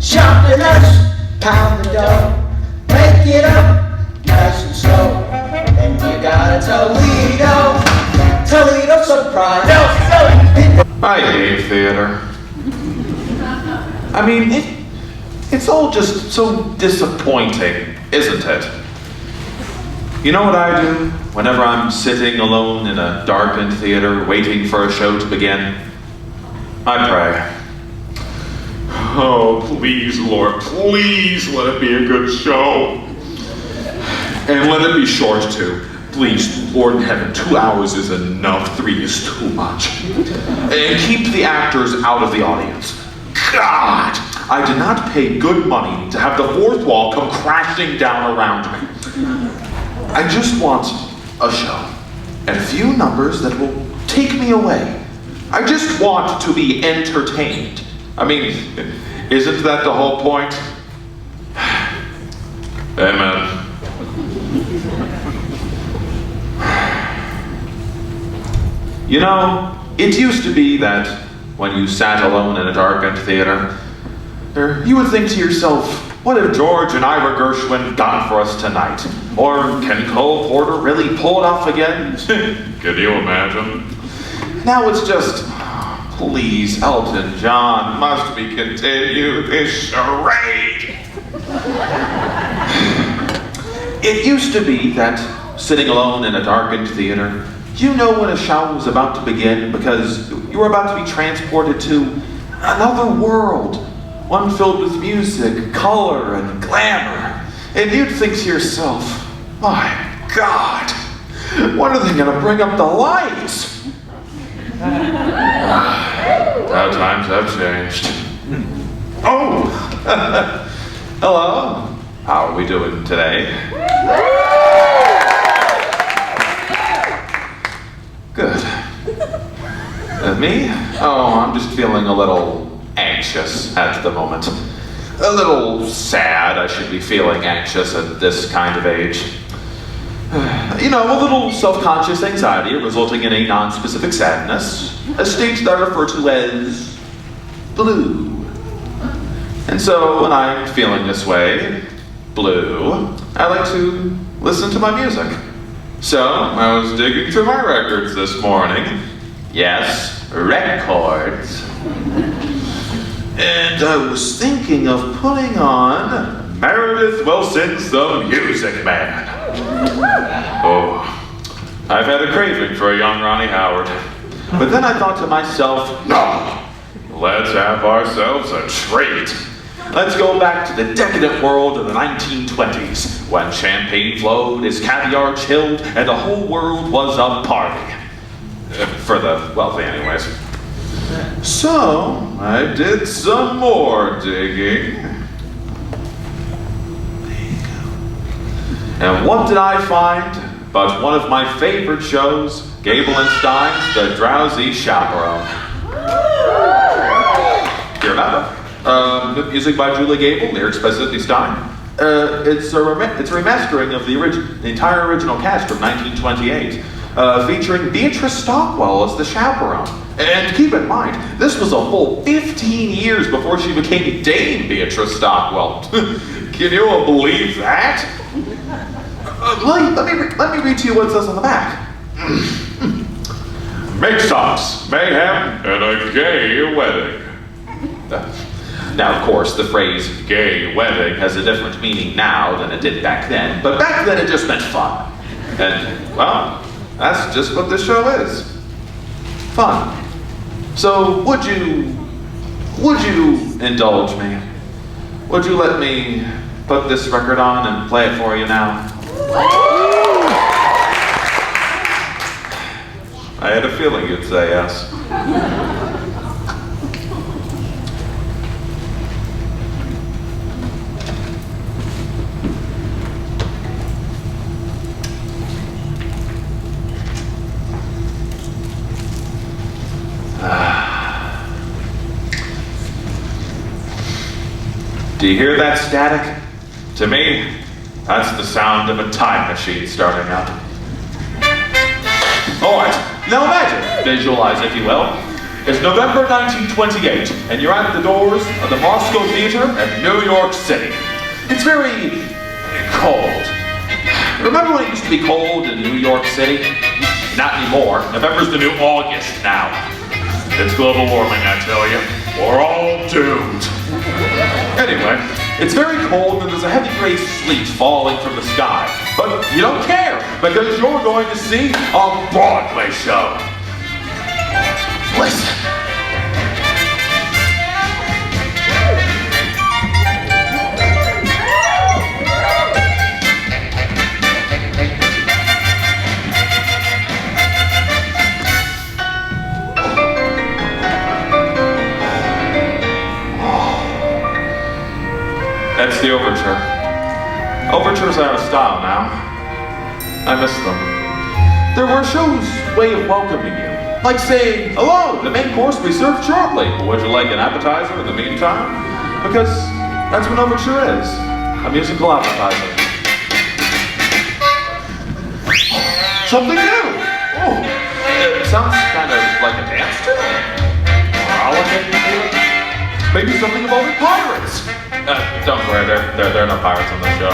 Shop the nuts, pound the dough, break it up, nice and slow. Then you got a Toledo surprise. I hate theater. I mean, it's all just so disappointing, isn't it? You know what I do whenever I'm sitting alone in a darkened theater waiting for a show to begin? I pray. Oh, please, Lord, please let it be a good show. And let it be short, too. Please, Lord in heaven, 2 hours is enough, 3 is too much. And keep the actors out of the audience. God, I did not pay good money to have the fourth wall come crashing down around me. I just want a show, and a few numbers that will take me away. I just want to be entertained. I mean, isn't that the whole point? Amen. You know, it used to be that when you sat alone in a darkened theater, you would think to yourself, what if George and Ira Gershwin got for us tonight? Or can Cole Porter really pull it off again? Can you imagine? Now it's just, please, Elton John, must we continue this charade? It used to be that sitting alone in a darkened theater, you know when a show was about to begin because you were about to be transported to another world, one filled with music, color, and glamour. And you'd think to yourself, my God, when are they gonna bring up the lights? How times have changed. Oh, hello. How are we doing today? Good. Me? Oh, I'm just feeling a little anxious at the moment. A little sad. I should be feeling anxious at this kind of age. You know, a little self-conscious anxiety resulting in a non-specific sadness, a state that I refer to as blue. And so when I'm feeling this way, blue, I like to listen to my music. So I was digging through my records this morning. Yes, records. And I was thinking of putting on Meredith Wilson's The Music Man. Oh, I've had a craving for a young Ronnie Howard. But then I thought to myself, no, let's have ourselves a treat. Let's go back to the decadent world of the 1920s, when champagne flowed as caviar chilled and the whole world was a party. For the wealthy anyways. So, I did some more digging. And what did I find but one of my favorite shows, Gable and Stein's The Drowsy Chaperone. Do you remember? The music by Julie Gable, lyrics by Sidney Stein. It's a remastering of the entire original cast from 1928, featuring Beatrice Stockwell as the chaperone. And keep in mind, this was a full 15 years before she became Dame Beatrice Stockwell. Can you believe that? Let me read to you what it says on the back. Mix-ups, mayhem, and a gay wedding. Now, of course, the phrase gay wedding has a different meaning now than it did back then, but back then it just meant fun. And, well, that's just what this show is. Fun. So, would you indulge me? Would you let me put this record on and play it for you now? I had a feeling you'd say yes. Do you hear that static? To me, that's the sound of a time machine starting up. Alright, now imagine, visualize if you will, It's November 1928, and you're at the doors of the Moscow Theater at New York City. It's very cold. Remember when it used to be cold in New York City? Not anymore. November's the new August now. It's global warming, I tell you. We're all doomed. Anyway, it's very cold and there's a heavy gray sleet falling from the sky. But you don't care, because you're going to see a Broadway show. Listen. That's the overture. Overtures are out of style now. I miss them. There were shows' way of welcoming you. Like saying, hello, the main course will be served shortly. Would you like an appetizer in the meantime? Because that's what overture is. A musical appetizer. Something new. Oh, it sounds kind of like a dance tune. Maybe something about pirates. Don't worry, there are no pirates on this show.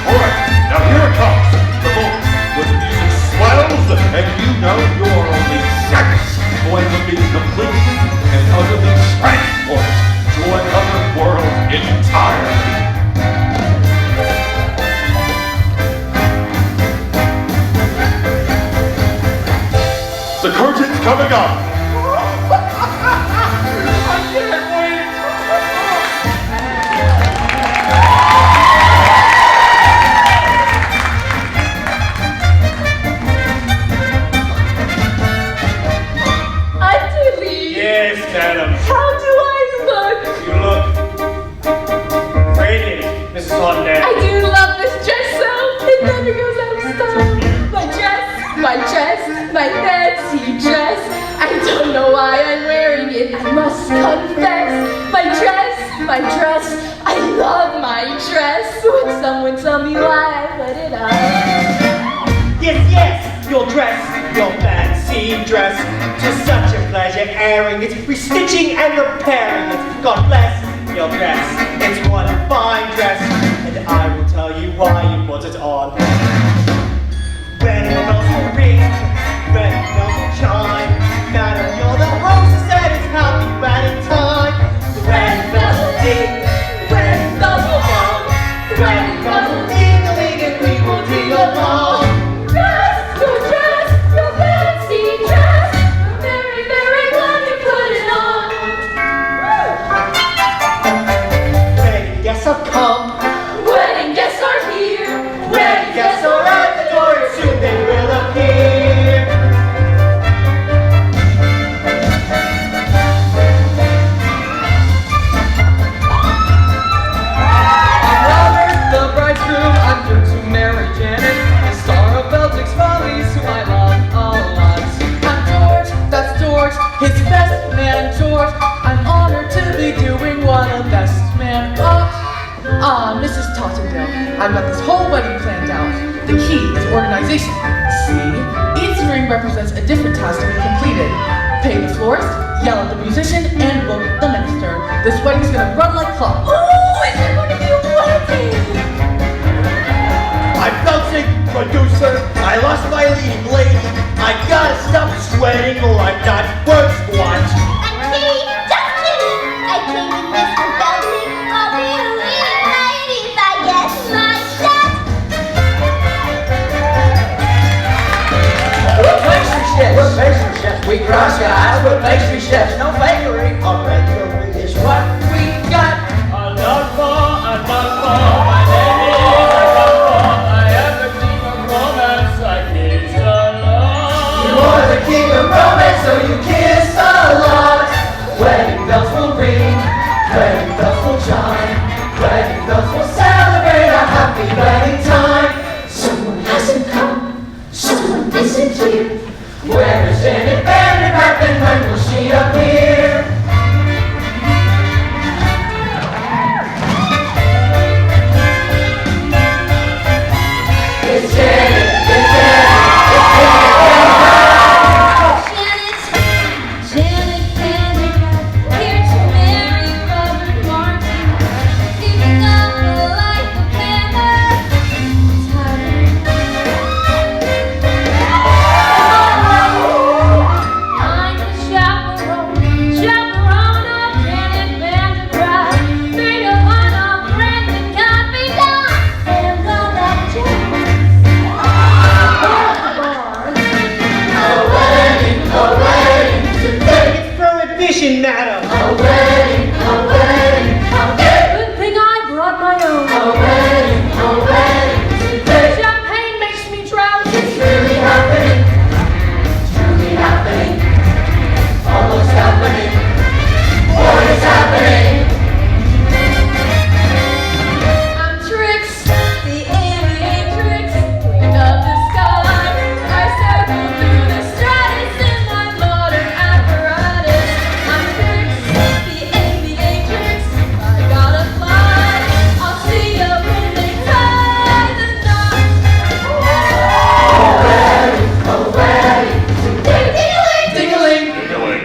Alright, now here it comes. The moment when the music swells and you know you're only seconds away from being completely and utterly transported to another world entirely. The curtain's coming up. I can't wait. Auntie Lee. Yes, madam. How do I look? You look radiant, Mrs. Hondell. I do love this dress so. It never goes out of style. My fancy dress. I don't know why I'm wearing it, I must confess. My dress, I love my dress. Would someone tell me why I put it on? Yes, your dress, your fancy dress. 'Tis such a pleasure airing it, restitching and repairing it. God bless your dress, it's one fine dress, and I will tell you why you put it on. When bells will ring, when bells will chime, madam, you're the hostess and it's happy wedding time. When bells will ding, when bells will gong, when bells will ding-a-ling and we will ding along. Dress, your fancy dress. I'm very, very glad you put it on. Wedding guests have come, Wedding guests are here. wedding guests are at the door, and soon they will appear. I'm Robert, the bridegroom. I'm here to marry Janet, the star of Belgium's follies, who I love a lot. I'm George, that's George, his best man George. I'm honored to be doing what a best man ought. Mrs. Tottendale, I've got this whole wedding planned out. The key is organization. See, each ring represents a different task to be completed. Pay the florist, yell at the musician, and book the minister. This wedding's gonna run like clock. Oh, is it going to be a wedding? I'm bouncing producer, I lost my leading lady. I gotta stop sweating or I'm not worth what. I'm kidding, just kidding. I came in this for Belgium. I'll be a leading lady if I get my shot. We're pastry chefs. We're pastry chefs. We cross your eyes. We're pastry chefs. No bakery. Our bakery is what we got. I'm not for, my name is Adolfo. I am the king of romance, I kiss a lot. You are the king of romance, so you kiss a lot. Wedding bells will ring. Wedding bells will chime. Wedding bells will celebrate a happy wedding time. Someone hasn't come. Someone isn't here. Where is Janet Vandergrift and when will she appear? It's Janet stinking madam. A wedding, Good thing I brought my own. a wedding today. Champagne makes me drowsy. It's really happening. It's truly happening. Almost happening. What is happening? I'm Trix, the alien Trix, queen of the sky. I circle through the stratus in my modern apparatus. I'm Trix, the alien Trix. I gotta fly. I'll see you when they tie the knot. A wedding today. Ding-a-ling! Giggling.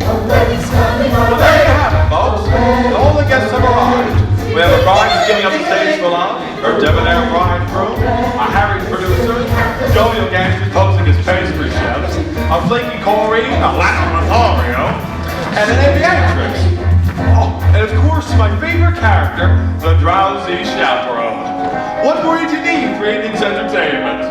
A wedding's coming on. There you have it, folks. All the guests have arrived. We have a bride who's giving up the stage for love, her debonair bridegroom, a harried producer, jovial gangsters posing as pastry chefs, a flaky Corey, a Latin Lothario, and an aviatrix. Oh, and of course, my favorite character, the Drowsy Chaperone. What more did you need for evening's entertainment?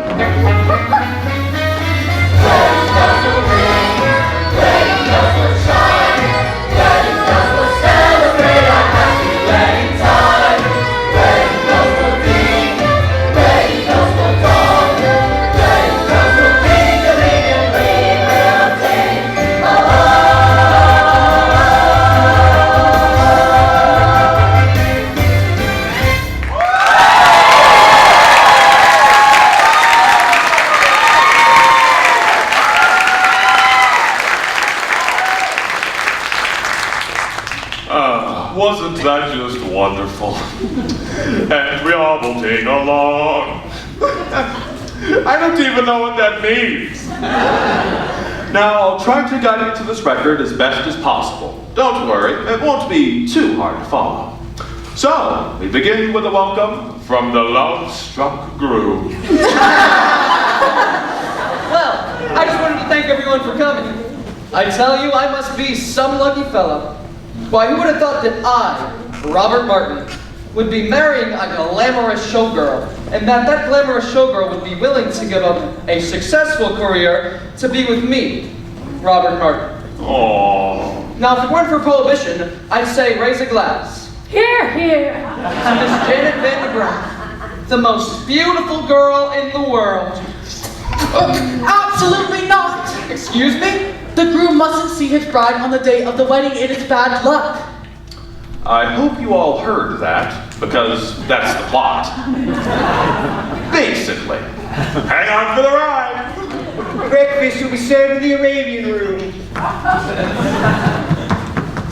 Wasn't that just wonderful? And we all will take along. I don't even know what that means. Now, I'll try to guide you to this record as best as possible. Don't worry, it won't be too hard to follow. So, we begin with a welcome from the love-struck groom. Well, I just wanted to thank everyone for coming. I tell you, I must be some lucky fellow. Why, who would have thought that I, Robert Martin, would be marrying a glamorous showgirl, and that glamorous showgirl would be willing to give up a successful career to be with me, Robert Martin. Aww. Now, if it weren't for Prohibition, I'd say raise a glass Here, here. to Miss Janet Van de Graaff, the most beautiful girl in the world. Absolutely not! Excuse me? The groom mustn't see his bride on the day of the wedding. It is bad luck. I hope you all heard that, because that's the plot. Basically. Hang on for the ride! Breakfast will be served in the Arabian room.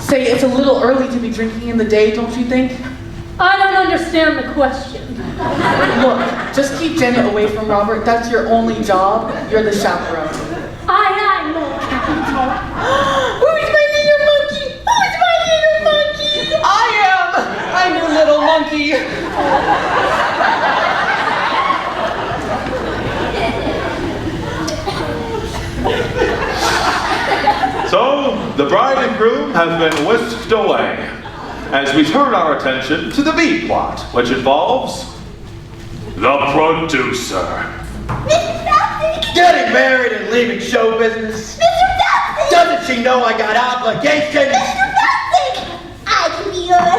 Say, it's a little early to be drinking in the day, don't you think? I don't understand the question. Look, just keep Janet away from Robert. That's your only job. You're the chaperone. Aye, Lord Capitol. Who's my little monkey? Who's my little monkey? I am! I'm your little monkey. So, the bride and groom have been whisked away, as we turn our attention to the B plot, which involves the producer. Mr. Falcon! Getting married and leaving show business. Mr. Falcon! Doesn't she know I got obligations? Mr. Falcon! I can be your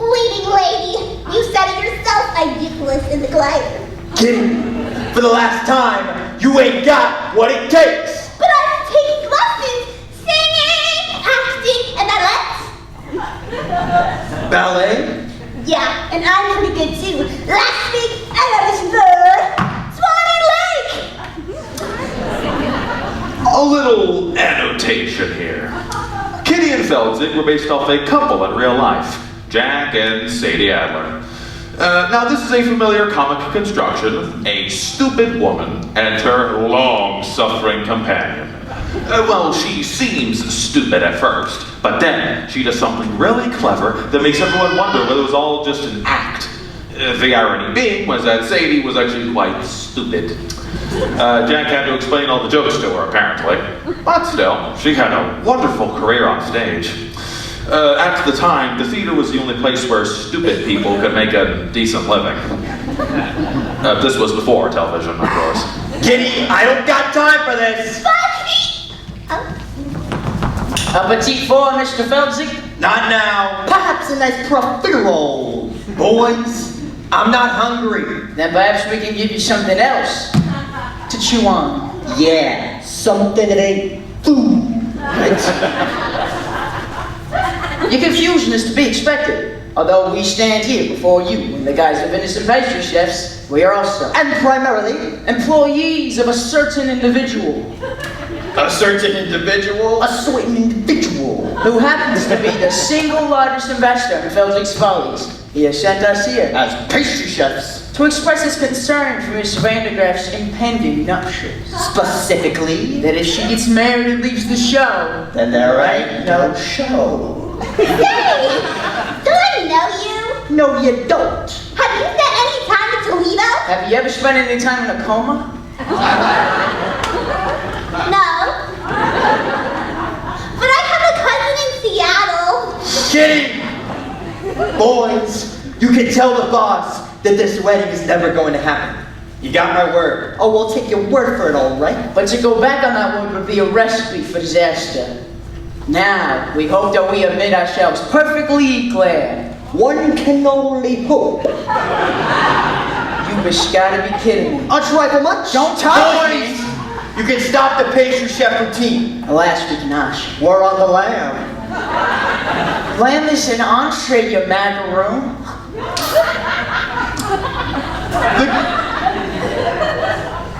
leading lady. You said it yourself, I Nicholas in the glider. Kitty, for the last time, you ain't got what it takes. But I'm taking lessons, singing, acting, and Ballet? yeah, and I'm pretty good too. Last week, I was for Swan Lake. A little annotation here. Kitty and Feldzig were based off a couple in real life, Jack and Sadie Adler. Now, this is a familiar comic construction, a stupid woman and her long-suffering companion. Well, she seems stupid at first, but then she does something really clever that makes everyone wonder whether it was all just an act. The irony being was that Sadie was actually quite stupid. Jack had to explain all the jokes to her, apparently. But still, she had a wonderful career on stage. At the time, the theater was the only place where stupid people could make a decent living. This was before television, of course. Kitty, I don't got time for this. Funny! Oh. A petite four, Mr. Feldsey? Not now. Perhaps a nice profiterole. Boys, I'm not hungry. Then perhaps we can give you something else to chew on. Yeah, something that ain't food. Your confusion is to be expected. Although we stand here before you in the guise of innocent pastry chefs, we are also, And primarily, employees of a certain individual a certain individual. A certain individual. who happens to be the single largest investor in Feldzig's Follies. He has sent us here As pastry chefs. to express his concern for Miss Vandergraff's impending nuptials. Specifically, That if she gets married and leaves the show, then there ain't no show. Hey, do I know you? No, you don't. Have you spent any time in Toledo? have you ever spent any time in a coma? No. But I have a cousin in Seattle. Kidding! Boys, you can tell the boss that this wedding is never going to happen. You got my word. Oh, we'll take your word for it, all right? But to go back on that one would be a recipe for disaster. Now, we hope that we have made ourselves perfectly clear. One can only hope. You just gotta be kidding me. A trifle much? Don't touch me. Boys, you can stop the pastry chef routine. Alas, we cannot. We're on the lamb. Lamb is an entree, you macaroon.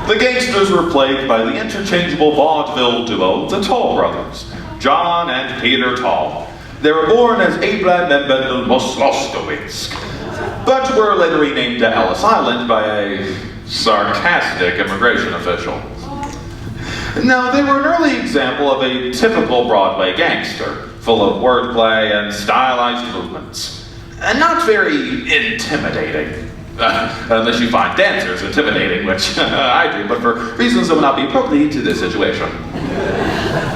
The gangsters were plagued by the interchangeable vaudeville duo, the Toll Brothers, John and Peter Toll. They were born as Abraham and Mendel Moslostowitz, but were later renamed to Ellis Island by a sarcastic immigration official. Now, they were an early example of a typical Broadway gangster, full of wordplay and stylized movements. And not very intimidating. Unless you find dancers intimidating, which I do, but for reasons that will not be appropriate to this situation.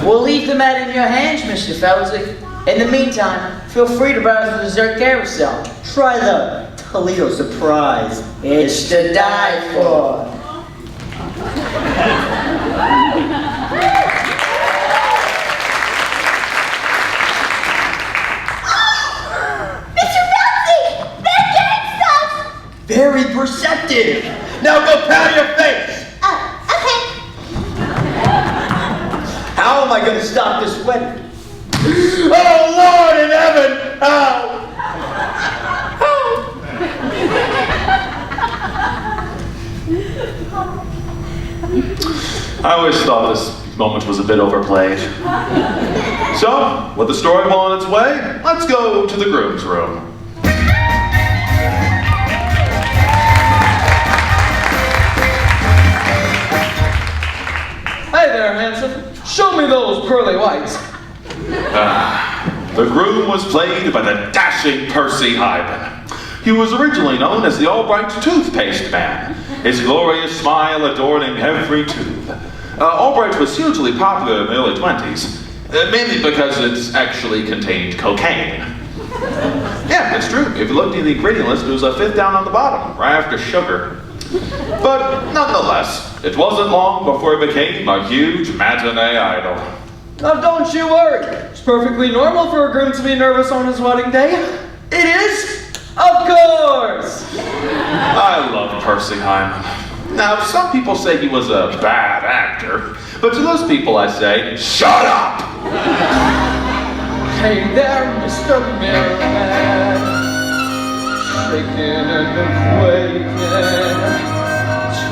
We'll leave the matter in your hands, Mr. Feldsey. In the meantime, feel free to browse the dessert carousel. Try the Toledo surprise. It's to die for. Mr. Feldsey, they're gangsters! Very perceptive. Now go pound your face. Okay. How am I going to stop this wedding? Oh, Lord in heaven! How? I always thought this moment was a bit overplayed. So, with the story well on its way, let's go to the groom's room. Hey there, handsome. Show me those pearly whites. The groom was played by the dashing Percy Hyman. He was originally known as the Albright Toothpaste Man, his glorious smile adorning every tooth. Albright was hugely popular in the early 20s, mainly because it actually contained cocaine. Yeah, it's true. If you looked at the ingredient list, it was a fifth down on the bottom, right after sugar. But nonetheless, it wasn't long before he became a huge matinee idol. Now don't you worry. It's perfectly normal for a groom to be nervous on his wedding day. It is, of course. I love Percy Hyman. Now, some people say he was a bad actor, but to those people I say, shut up! Hey there, Mr. Merriman. Shaking and quaking,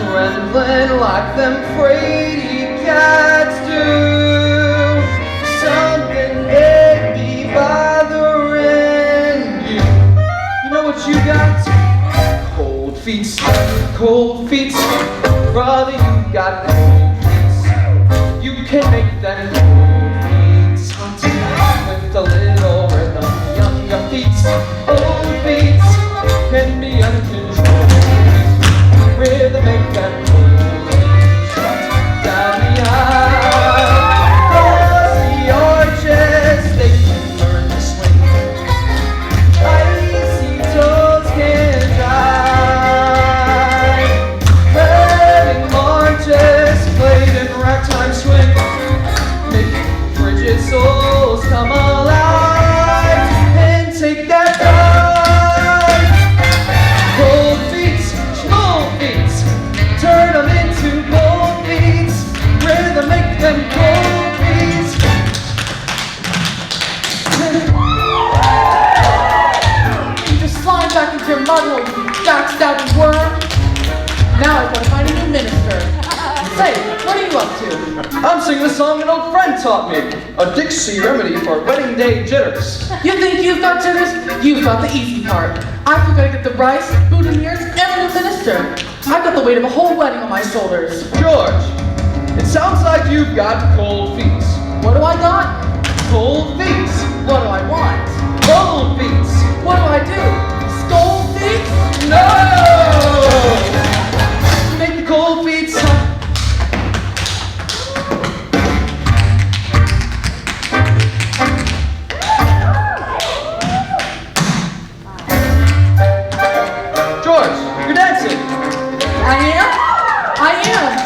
trembling like them fraidy cats do. Something may be bothering you. You know what you got? Cold feet, brother, you got cold feet. You can make them cold feet hot with a little rhythm, your feet. Cold feet can be uncontrolled. Rhythm make them cold feet hot down the aisle. Cross the arches, they can learn to swing. Icy toes can dry. Wedding marches played in ragtime swing. Make bridges so you up to? I'm singing a song an old friend taught me. A Dixie remedy for wedding day jitters. You think you've got jitters? You've got the easy part. I've got to get the rice, boutonnieres, and the minister. I've got the weight of a whole wedding on my shoulders. George, it sounds like you've got cold feet. What do I got? Cold feet. What do I want? Cold feet. What do I do? Scold feet? No! Make the cold feet hot. George, you're dancing. I am? I am.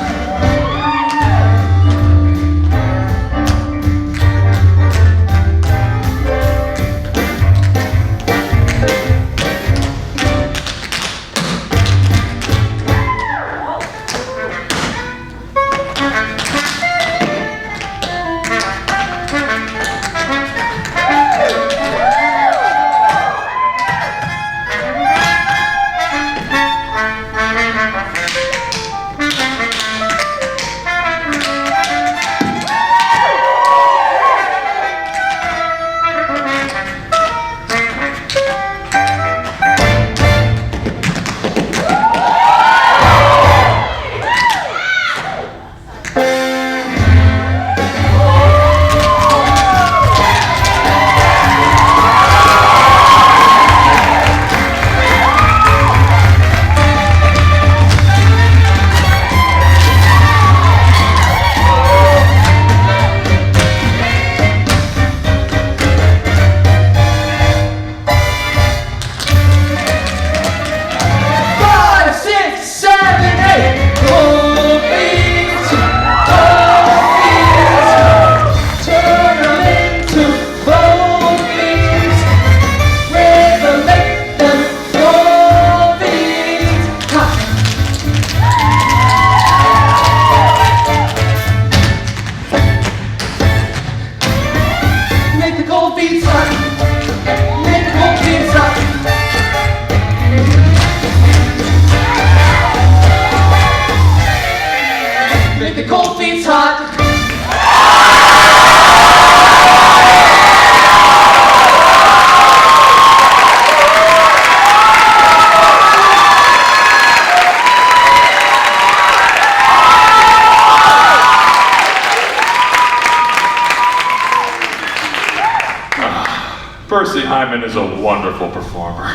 'Percy Hyman is a wonderful performer.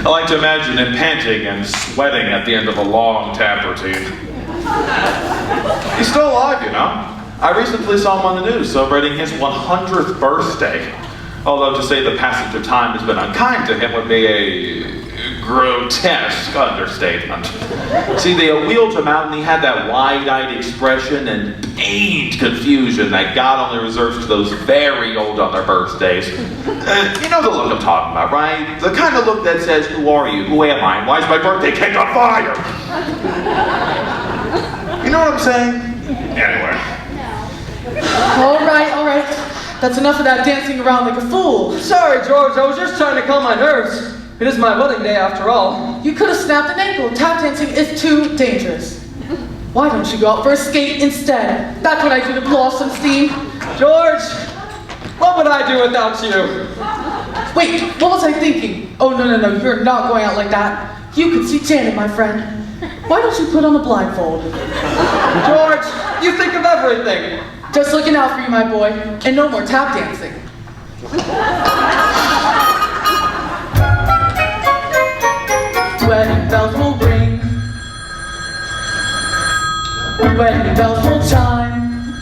I like to imagine him panting and sweating at the end of a long tap routine. He's still alive, you know. I recently saw him on the news celebrating his 100th birthday. Although to say the passage of time has been unkind to him would be a grotesque understatement. See, they wheeled him out and he had that wide-eyed expression and pained confusion that God only reserves to those very old on their birthdays. You know the look I'm talking about, right? The kind of look that says, who are you? Who am I? Why is my birthday cake on fire? You know what I'm saying? Anyway. All right. That's enough of that dancing around like a fool. Sorry, George, I was just trying to calm my nerves. It is my wedding day after all. You could have snapped an ankle. Tap dancing is too dangerous. Why don't you go out for a skate instead? That's what I do to blow off some steam. George, what would I do without you? Wait, what was I thinking? Oh, no, you're not going out like that. You could see Janet, my friend. Why don't you put on a blindfold? George, you think of everything. Just looking out for you, my boy. And no more tap dancing. Wedding bells will ring. Wedding bells will chime.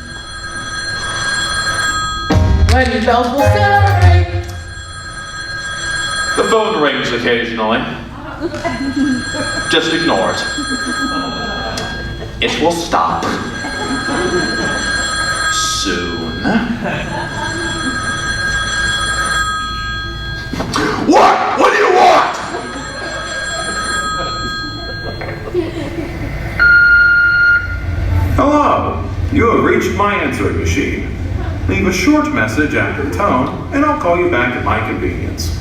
Wedding bells will celebrate. The phone rings occasionally. Just ignore it. It will stop. Soon. What? What do you want? Hello. You have reached my answering machine. Leave a short message after the tone, and I'll call you back at my convenience.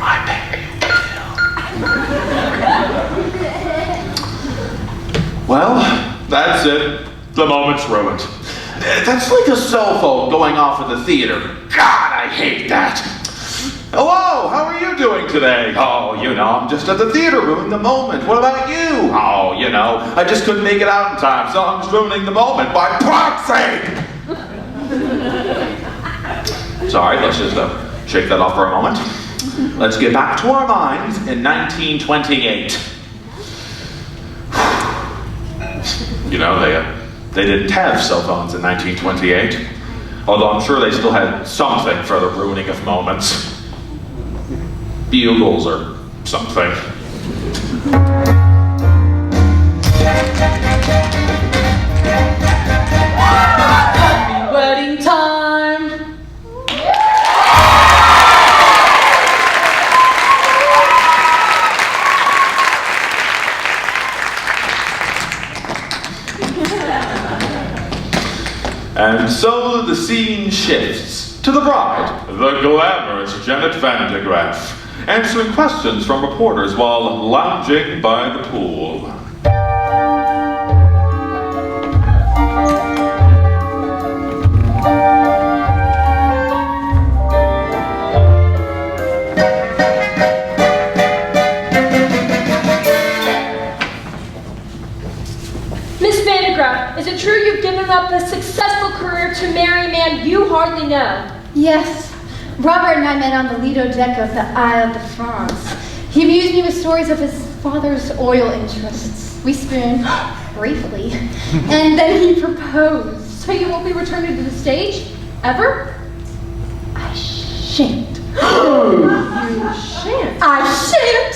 I pay you Well, that's it. The moment's ruined. That's like a cell phone going off in the theater. God, I hate that. Hello, how are you doing today? Oh, I'm just at the theater ruining the moment. What about you? Oh, I just couldn't make it out in time, so I'm just ruining the moment by proxy. Sorry, let's just shake that off for a moment. Let's get back to our minds in 1928. They didn't have cell phones in 1928, although I'm sure they still had something for the ruining of moments. Bugles or something. Happy wedding time. And so the scene shifts to the bride, the glamorous Janet Van de Graaff, answering questions from reporters while lounging by the pool. Miss Van de Graaff, is it true you've given up a successful career to marry a man you hardly know? Yes. Robert and I met on the Lido deck of the Isle de France. He amused me with stories of his father's oil interests. We spooned briefly, and then he proposed. So you won't be returning to the stage? Ever? I shan't. You shan't? I shan't!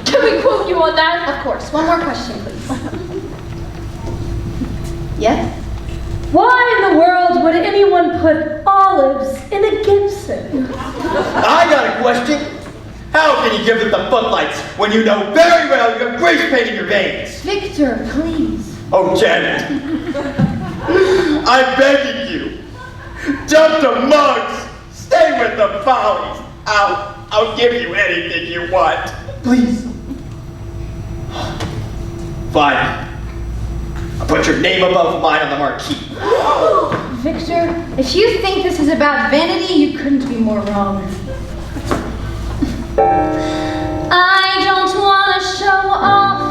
Can we quote you on that? Of course. One more question, please. Yes? Why in the world would anyone put olives in a Gibson? I got a question. How can you give it the footlights when you know very well you have grease paint in your veins? Victor, please. Oh, Janet. I'm begging you. Dump the mugs. Stay with the follies. I'll give you anything you want. Please. Fine. I'll put your name above mine on the marquee. Victor, if you think this is about vanity, you couldn't be more wrong. I don't want to show off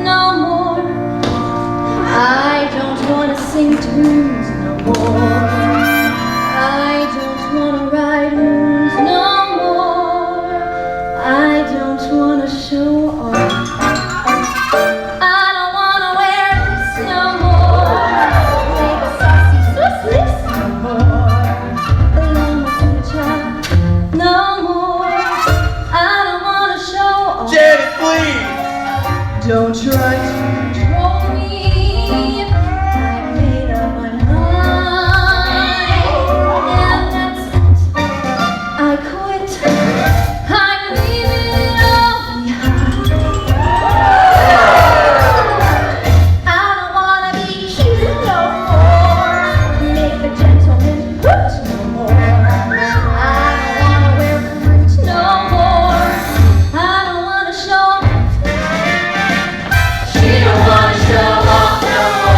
no more. I don't want to sing tunes no more. I don't want to ride moons no more. I don't want to show off. I don't want to wear this no more. Make a sassy Swiss no more. Alone with the child no more. I don't want to show off. Janet, please. Don't try to Control me. I made up my mind. And that's it. I quit. I'm leaving it all behind. I don't wanna be cute no more. Make the gentleman hoot no more. I don't wanna wear fruit no more. I don't wanna show. She don't wanna show off no more.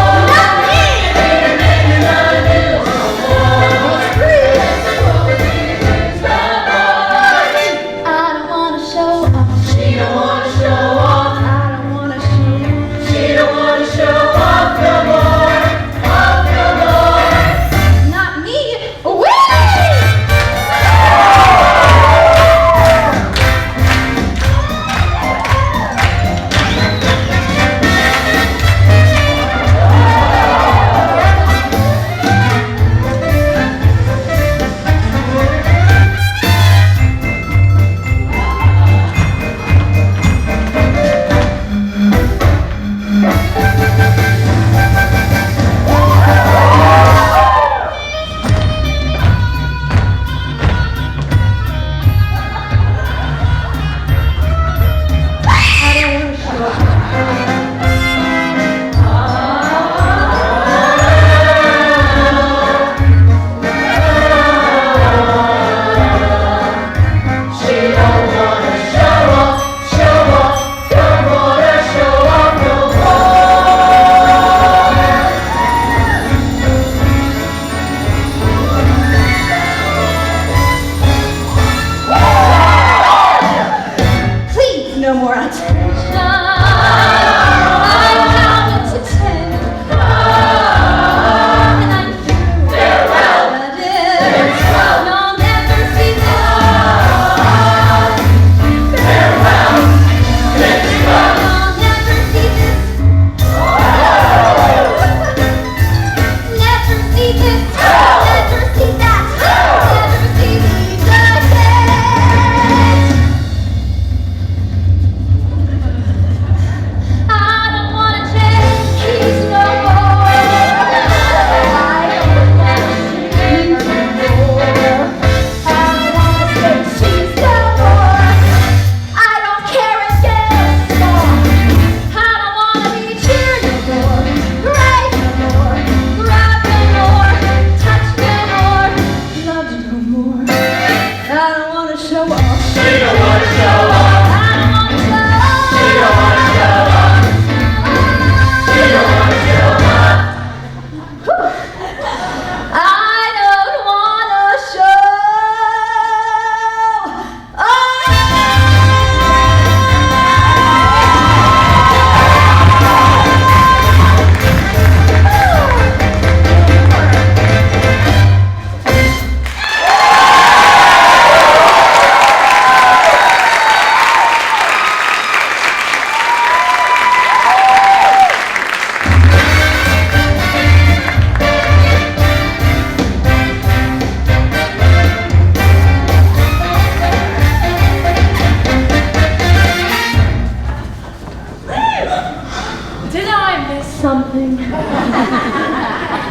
I missed something.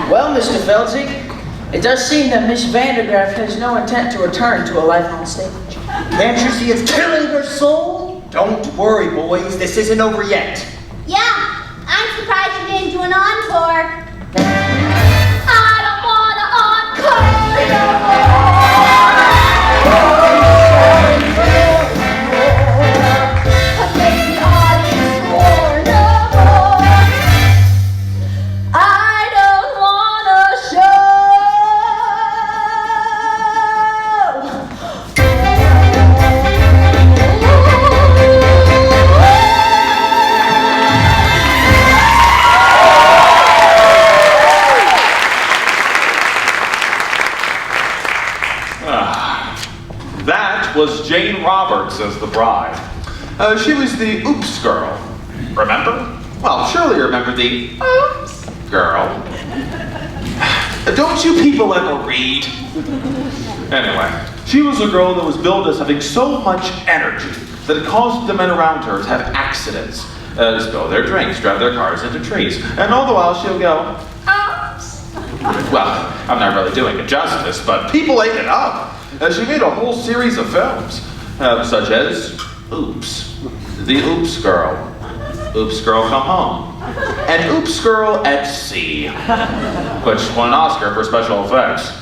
Well, Mr. Feldzig, it does seem that Miss Vandergraaf has no intent to return to a life on stage. Can't you see it's killing her soul? Don't worry, boys. This isn't over yet. Yeah, I'm surprised you didn't do an encore. I don't want to encore no more. Make the audience roar no more. I don't want to That was Jane Roberts as the bride. She was the Oops girl. Remember? Well, surely you remember the Oops girl. Don't you people ever read? Anyway, she was a girl that was billed as having so much energy that it caused the men around her to have accidents, spill their drinks, drive their cars into trees, and all the while she'll go, Oops. Well, I'm not really doing it justice, but people ate it up. She made a whole series of films, such as Oops, The Oops Girl, Oops Girl Come Home, and Oops Girl at Sea, which won an Oscar for special effects.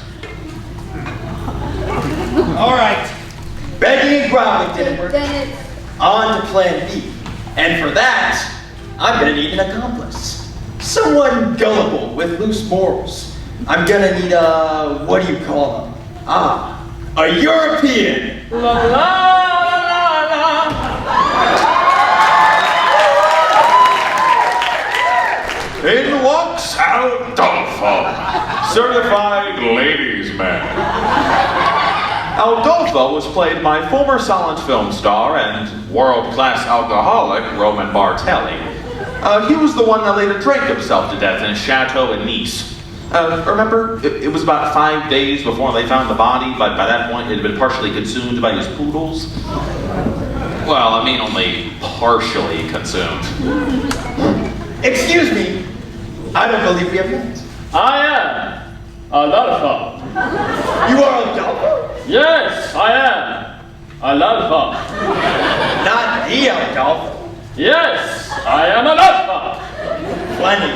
All right. Begging and growling didn't work. Then it's On to plan B. And for that, I'm gonna need an accomplice. Someone gullible with loose morals. I'm gonna need a, what do you call them? A European. La la la la. In walks Aldolfo, certified ladies' man. Aldolfo was played by former silent film star and world-class alcoholic Roman Bartelli. He was the one that later drank himself to death in a chateau in Nice. Remember, it was about 5 days before they found the body, but by that point it had been partially consumed by his poodles. Well, I mean only partially consumed. Excuse me. I don't believe we have met. I am Adolfo. You are Adolfo? Yes, I am Adolfo. Not the Adolfo. Yes, I am Adolfo. Funny.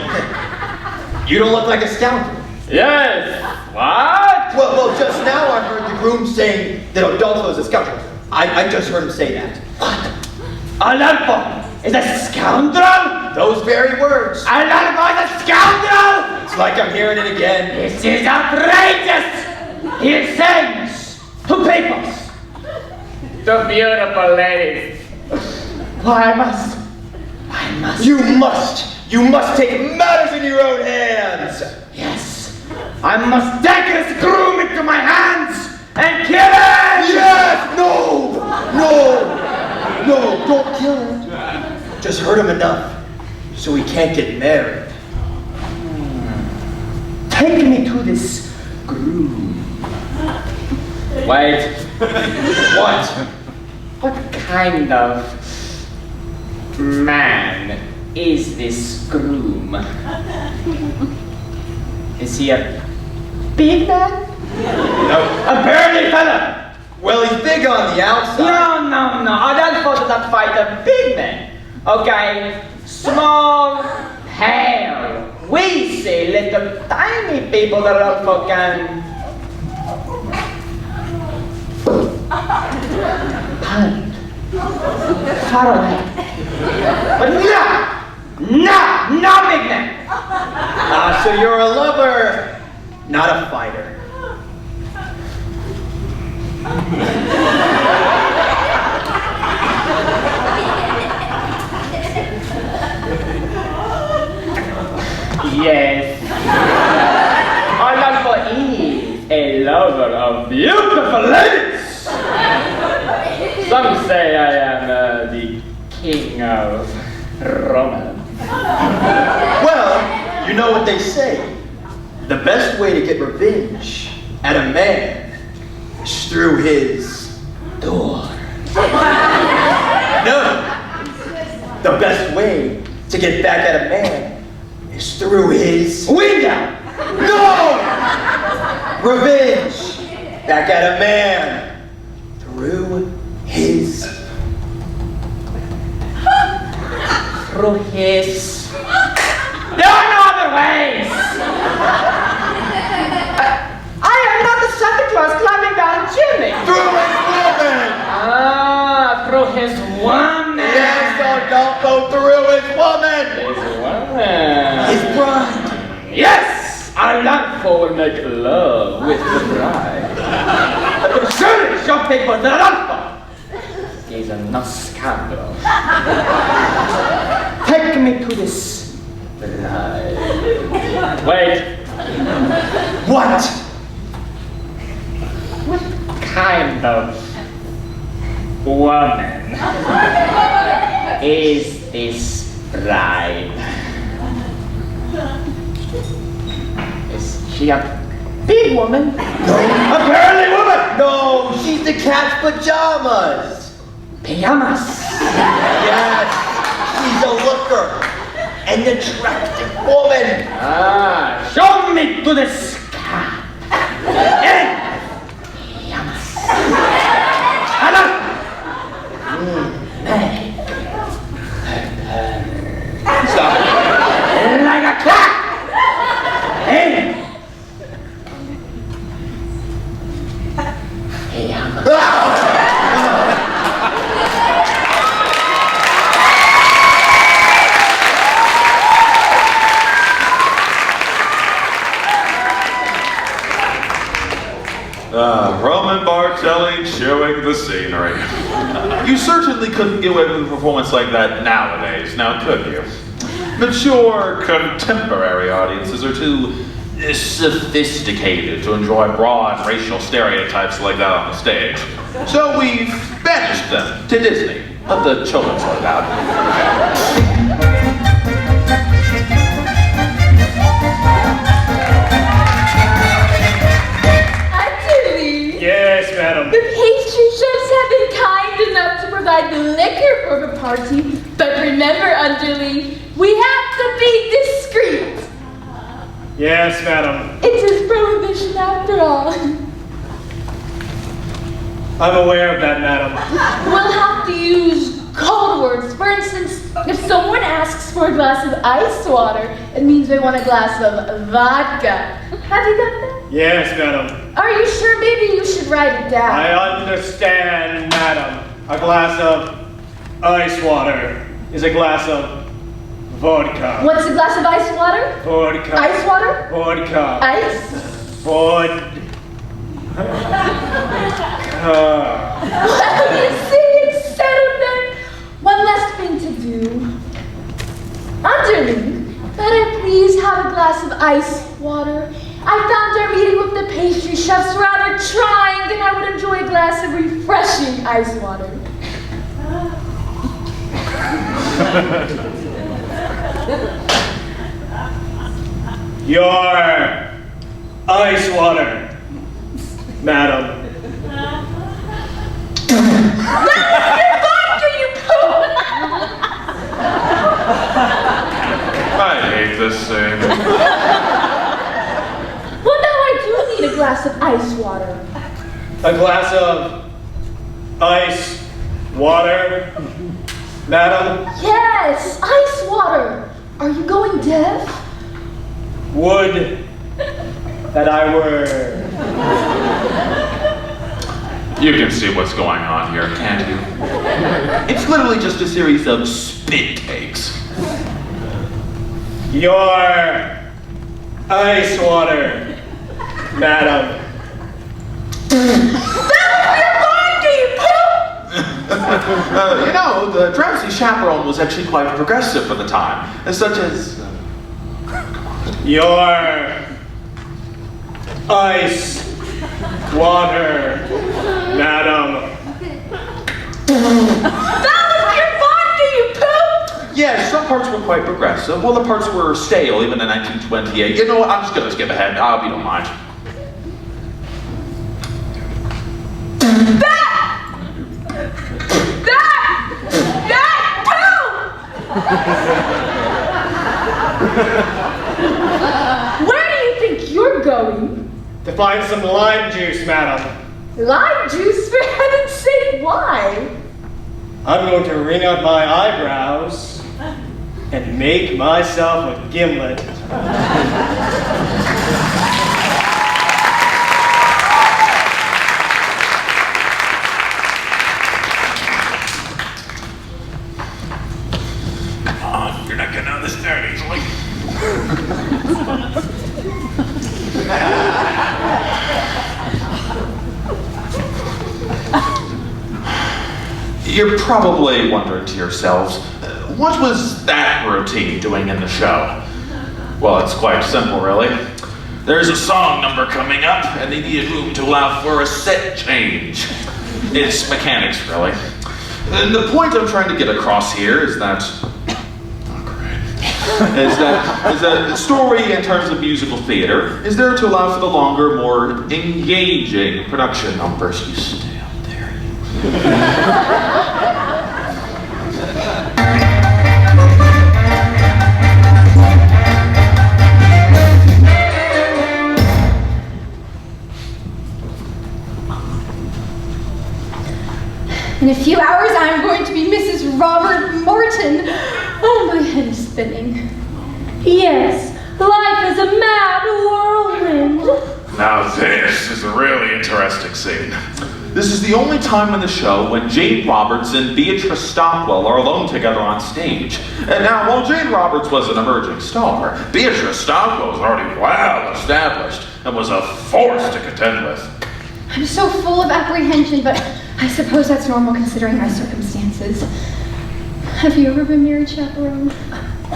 You don't look like a scoundrel. Yes. What? Well, just now I heard the groom saying that Adolfo is a scoundrel. I just heard him say that. What? Adolfo is a scoundrel? Those very words. Adolfo is a scoundrel? It's like I'm hearing it again. This is outrageous! He sings to peoples. The beautiful ladies. Why must? You must take matters in your own hands. Yes, I must take this groom into my hands and kill him! Yes! No, don't kill him. Just hurt him enough so he can't get married. Take me to this groom. Wait. What? What kind of man is this groom? Is he a big man? No. A burly fella? Well, he's big on the outside. No. Adolfo does not fight a big man. Okay, small, pale, we say little tiny people that Adolfo can pound, far away. But no big man. So you're a lover, not a fighter. Yes. Adolfo is a lover of beautiful ladies. Some say I am the king of romance. Well, you know what they say. The best way to get revenge at a man is through his door. No. The best way to get back at a man Through his window. No! Revenge. Back at a man. Through his. Through his. There are no other ways. I am not the Santa Claus climbing down chimney. Through his woman. Ah, through his woman. Yes, so don't go through his woman. His woman. His bride. Yes, I long for make love with the bride. But surely shopping for the alpha is no scandal. Take me to this bride. Wait. What? What kind of woman is this bride? Is she a big woman? No. A girly woman? No, she's the cat's pajamas. Pajamas? Yes, she's a looker. An attractive woman. Ah, show me to the sky. Pajamas. Hello. Stop it. Like a cat. Hey. Roman Bartelli chewing the scenery. You certainly couldn't get away with a performance like that nowadays, now could you? Mature, contemporary audiences are too sophisticated to enjoy broad racial stereotypes like that on the stage. So we've banished them to Disney. Let the children sort it out. Yes, madam. The pastry chefs have been kind enough to provide the liquor for the party, but remember, Underly, we have to be discreet. Yes, madam. It's his prohibition after all. I'm aware of that, madam. We'll have to use code words. For instance, if someone asks for a glass of ice water, it means they want a glass of vodka. Have you got that? Yes, madam. Are you sure? Maybe you should write it down. I understand, madam. A glass of ice water is a glass of vodka. What's a glass of ice water? Vodka. Ice water? Vodka. Ice? Vodka. Well, you see, it's settled then. One last thing to do. Underling, may I please have a glass of ice water? I found our meeting with the pastry chefs rather trying, and I would enjoy a glass of refreshing ice water. Your ice water, madam. Your vodka, you poop! I hate this scene. Well, now I do need a glass of ice water. A glass of ice water, madam. Yes, ice water. Are you going deaf? Would that I were. You can see what's going on here, can't you? It's literally just a series of spit takes. Your ice water, madam. You know, the Drowsy Chaperone was actually quite progressive for the time, such as... Your ice water, madam. That was your vodka, you poop! Yes, some parts were quite progressive. Well, the parts were stale even in 1928. You know what? I'm just gonna skip ahead. I hope you don't mind. To find some lime juice, madam. Lime juice? For heaven's sake, why? I'm going to wring out my eyebrows and make myself a gimlet. You're not getting out of this dirt easily. You're probably wondering to yourselves, what was that routine doing in the show? Well, it's quite simple, really. There's a song number coming up, and they needed room to allow for a set change. It's mechanics, really. And the point I'm trying to get across here is that is that story in terms of musical theater is there to allow for the longer, more engaging production numbers. You stay up there. In a few hours, I'm going to be Mrs. Robert Morton. Oh, my head is spinning. Yes, life is a mad whirlwind. Now this is a really interesting scene. This is the only time in the show when Jane Roberts and Beatrice Stockwell are alone together on stage. And now, while Jane Roberts was an emerging star, Beatrice Stockwell was already well established and was a force to contend with. I'm so full of apprehension, but I suppose that's normal considering my circumstances. Have you ever been married, Chaperone?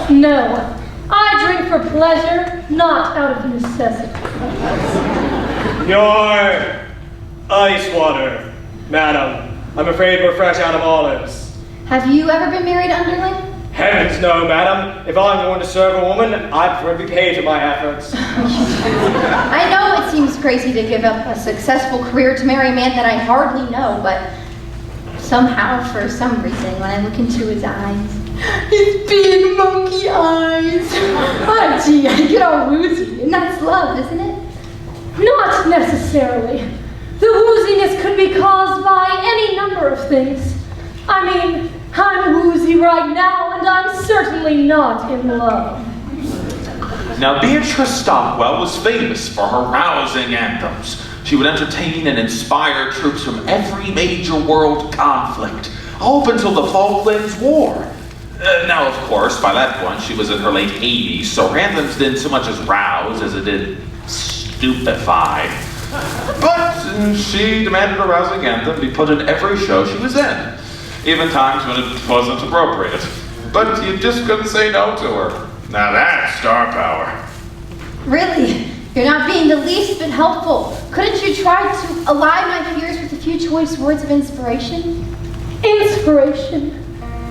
No, I drink for pleasure, not out of necessity. Your ice water, madam. I'm afraid we're fresh out of olives. Have you ever been married, underling? Heavens no, madam. If I'm going to serve a woman, I prefer to be paid for my efforts. I know it seems crazy to give up a successful career to marry a man that I hardly know, but somehow, for some reason, when I look into his eyes, his big monkey eyes, oh gee, I get all woozy, and that's love, isn't it? Not necessarily. The wooziness could be caused by any number of things. I mean, I'm woozy right now, and I'm certainly not in love. Now, Beatrice Stockwell was famous for her rousing anthems. She would entertain and inspire troops from every major world conflict, all up until the Falklands War. Now, of course, by that point, she was in her late 80s, so her anthems didn't so much as rouse as it did stupefy. But she demanded a rousing anthem be put in every show she was in, even times when it wasn't appropriate. But you just couldn't say no to her. Now that's star power. Really? You're not being the least bit helpful. Couldn't you try to allay my fears with a few choice words of inspiration? Inspiration?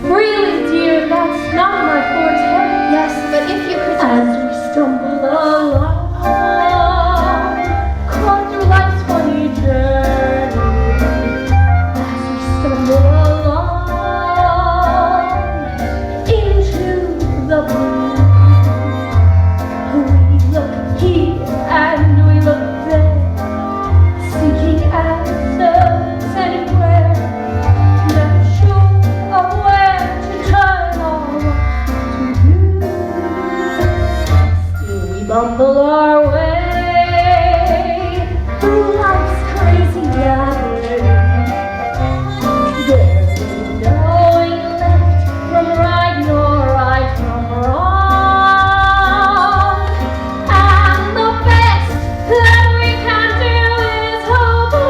Really, dear, that's not my forte. Yes, but if you could As we stumble along, crawl through life's funny journey, as we stumble along into the blue, we look here and we look there, seeking answers anywhere, never sure of where to turn or what to do. Still we bumble our way through life's crazy labyrinth. There's no knowing left from right nor right from wrong. And the best that we can do is hope a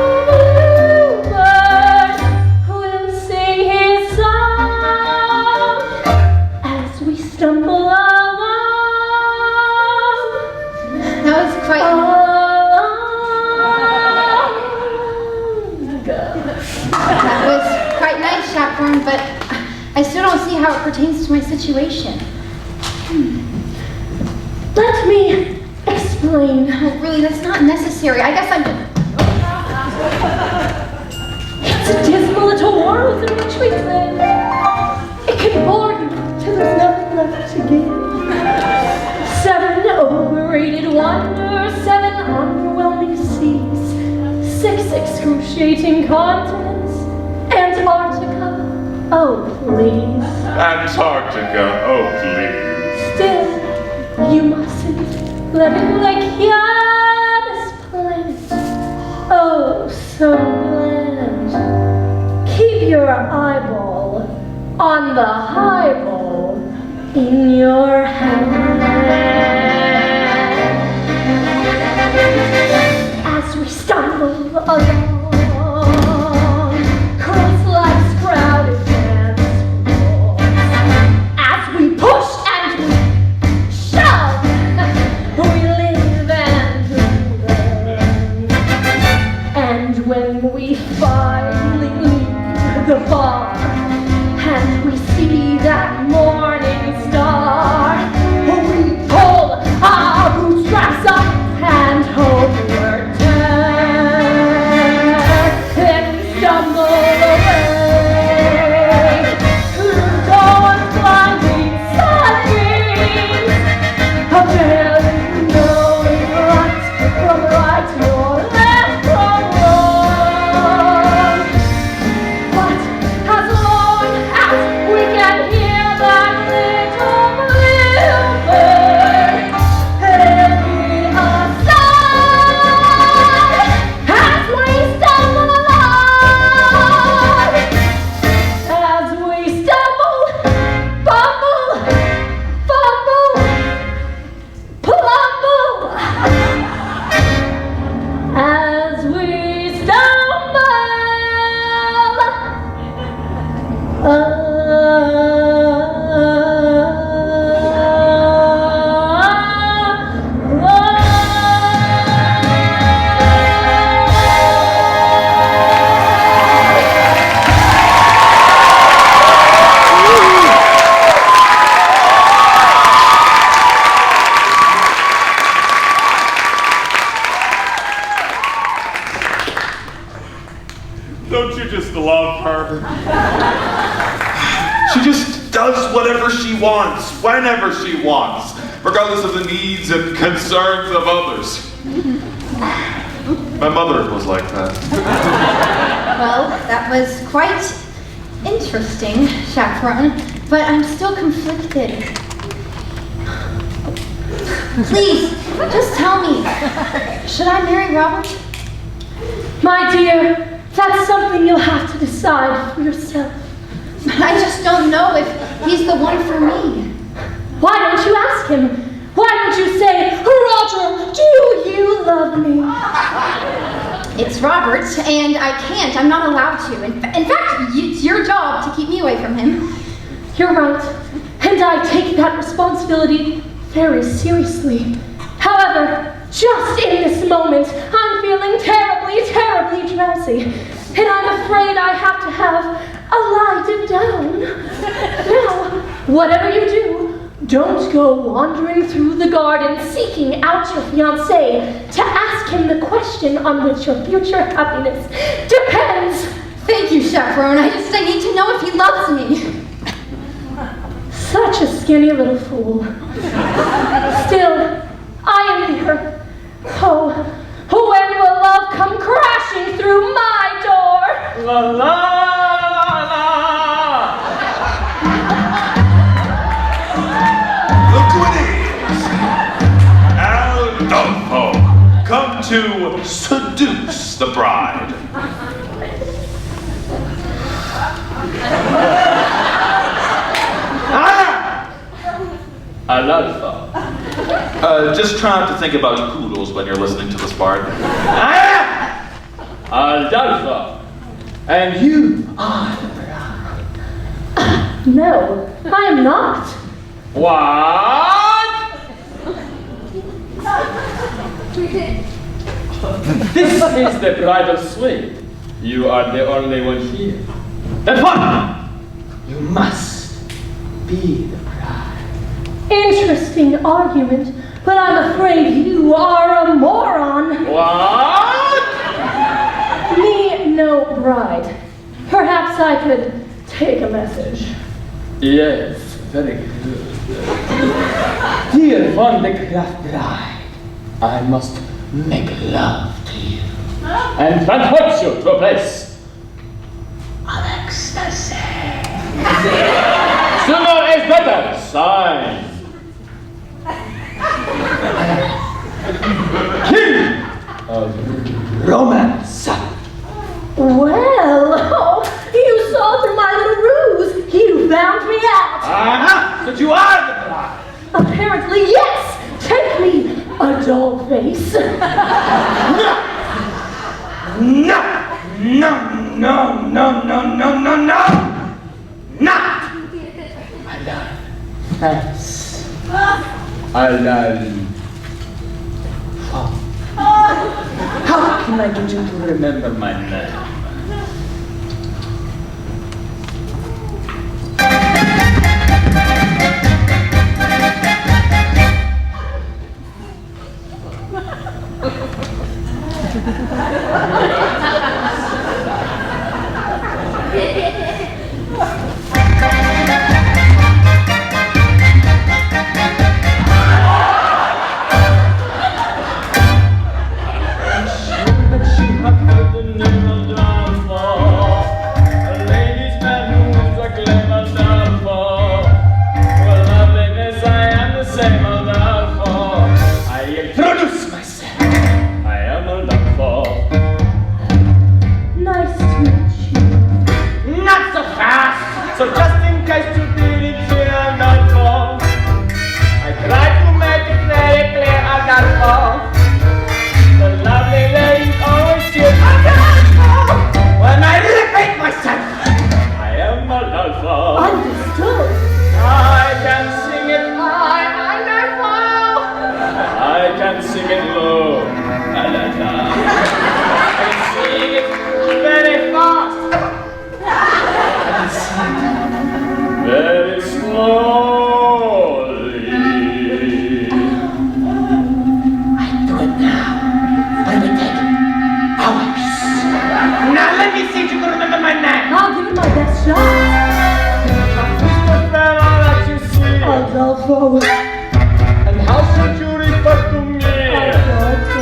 bluebird will sing his song as we stumble along. That was quite... That was quite nice, Chaperone, but I still don't see how it pertains to my situation. Let me explain. Oh, really, that's not necessary. I guess I'm... It's a dismal little world in which we live. It can bore you till there's nothing left to give. 7 overrated wonders, 7 underwhelming excruciating continents. Antarctica, oh please. Antarctica, oh please. Still, you mustn't let him lick this planet. Oh, so bland. Keep your eyeball on the highball in your hand. As we stumble along, cross life's crowded dance floors. As we push and we shove, we live and we learn. And when we finally leave the bar, and we see that morning star, we pull our bootstraps up and hope we're dead. Then we stumble away through dawn's blinding sunbeams, barely knowing right from right nor left from wrong. But as long as we can hear that little bluebird every aside, as we stumble along, as we stumble, bumble, fumble, plumble, as we stumble. Don't you just love her? She just does whatever she wants, whenever she wants, regardless of the needs and concerns of others. My mother was like that. Well, that was quite interesting, Chaperone, but I'm still conflicted. Please, just tell me, should I marry Robert? My dear, that's something you'll have to decide for yourself. But I just don't know if he's the one for me. Why don't you ask him? Why don't you say, Roger, do you love me? It's Robert, and I can't. I'm not allowed to. In fact, it's your job to keep me away from him. You're right, and I take that responsibility very seriously. However, just in this moment, I'm feeling terribly, terribly drowsy, and I'm afraid I have to have a lie down. Now, whatever you do, don't go wandering through the garden seeking out your fiancé to ask him the question on which your future happiness depends. Thank you, Chaperone. I need to know if he loves me. Such a skinny little fool. Still, I am here. Oh, when will love come crashing through my door? La la la la. Look who it is! Aldolfo, come to seduce the bride. Aldolfo. Just try not to think about poodles when you're listening to this part. Aldolfo. And you are the bride. No, I am not. What? This is the bridal suite. You are the only one here. Then what? You must be the bride. Interesting argument, but I'm afraid you are a moron. What? Me, no bride. Perhaps I could take a message. Yes, very good. Dear von de Graaf bride, I must make love to you. and transport you to a place. Sooner is better. Sign. King of Romance. Well, you saw through my little ruse. You found me out. So you are the bride. Apparently, yes. Take me, a doll face. No. Not. Thanks. Alan. How can I get you to remember my name? So just in case you didn't hear, I'm not for. I tried to make it very clear, I'm not for. The lovely lady always cheers, I'm not for. When I repeat myself, I am a lover. Understood. I can sing it high, I'm not for. I can sing it low, la la la. I can sing it very fast. Very slowly. I do it now, but it will take hours. Now let me see if you can remember my name. I'll give it my best shot. I'll let you see. Adolfo. And how should you refer to me? Adolfo.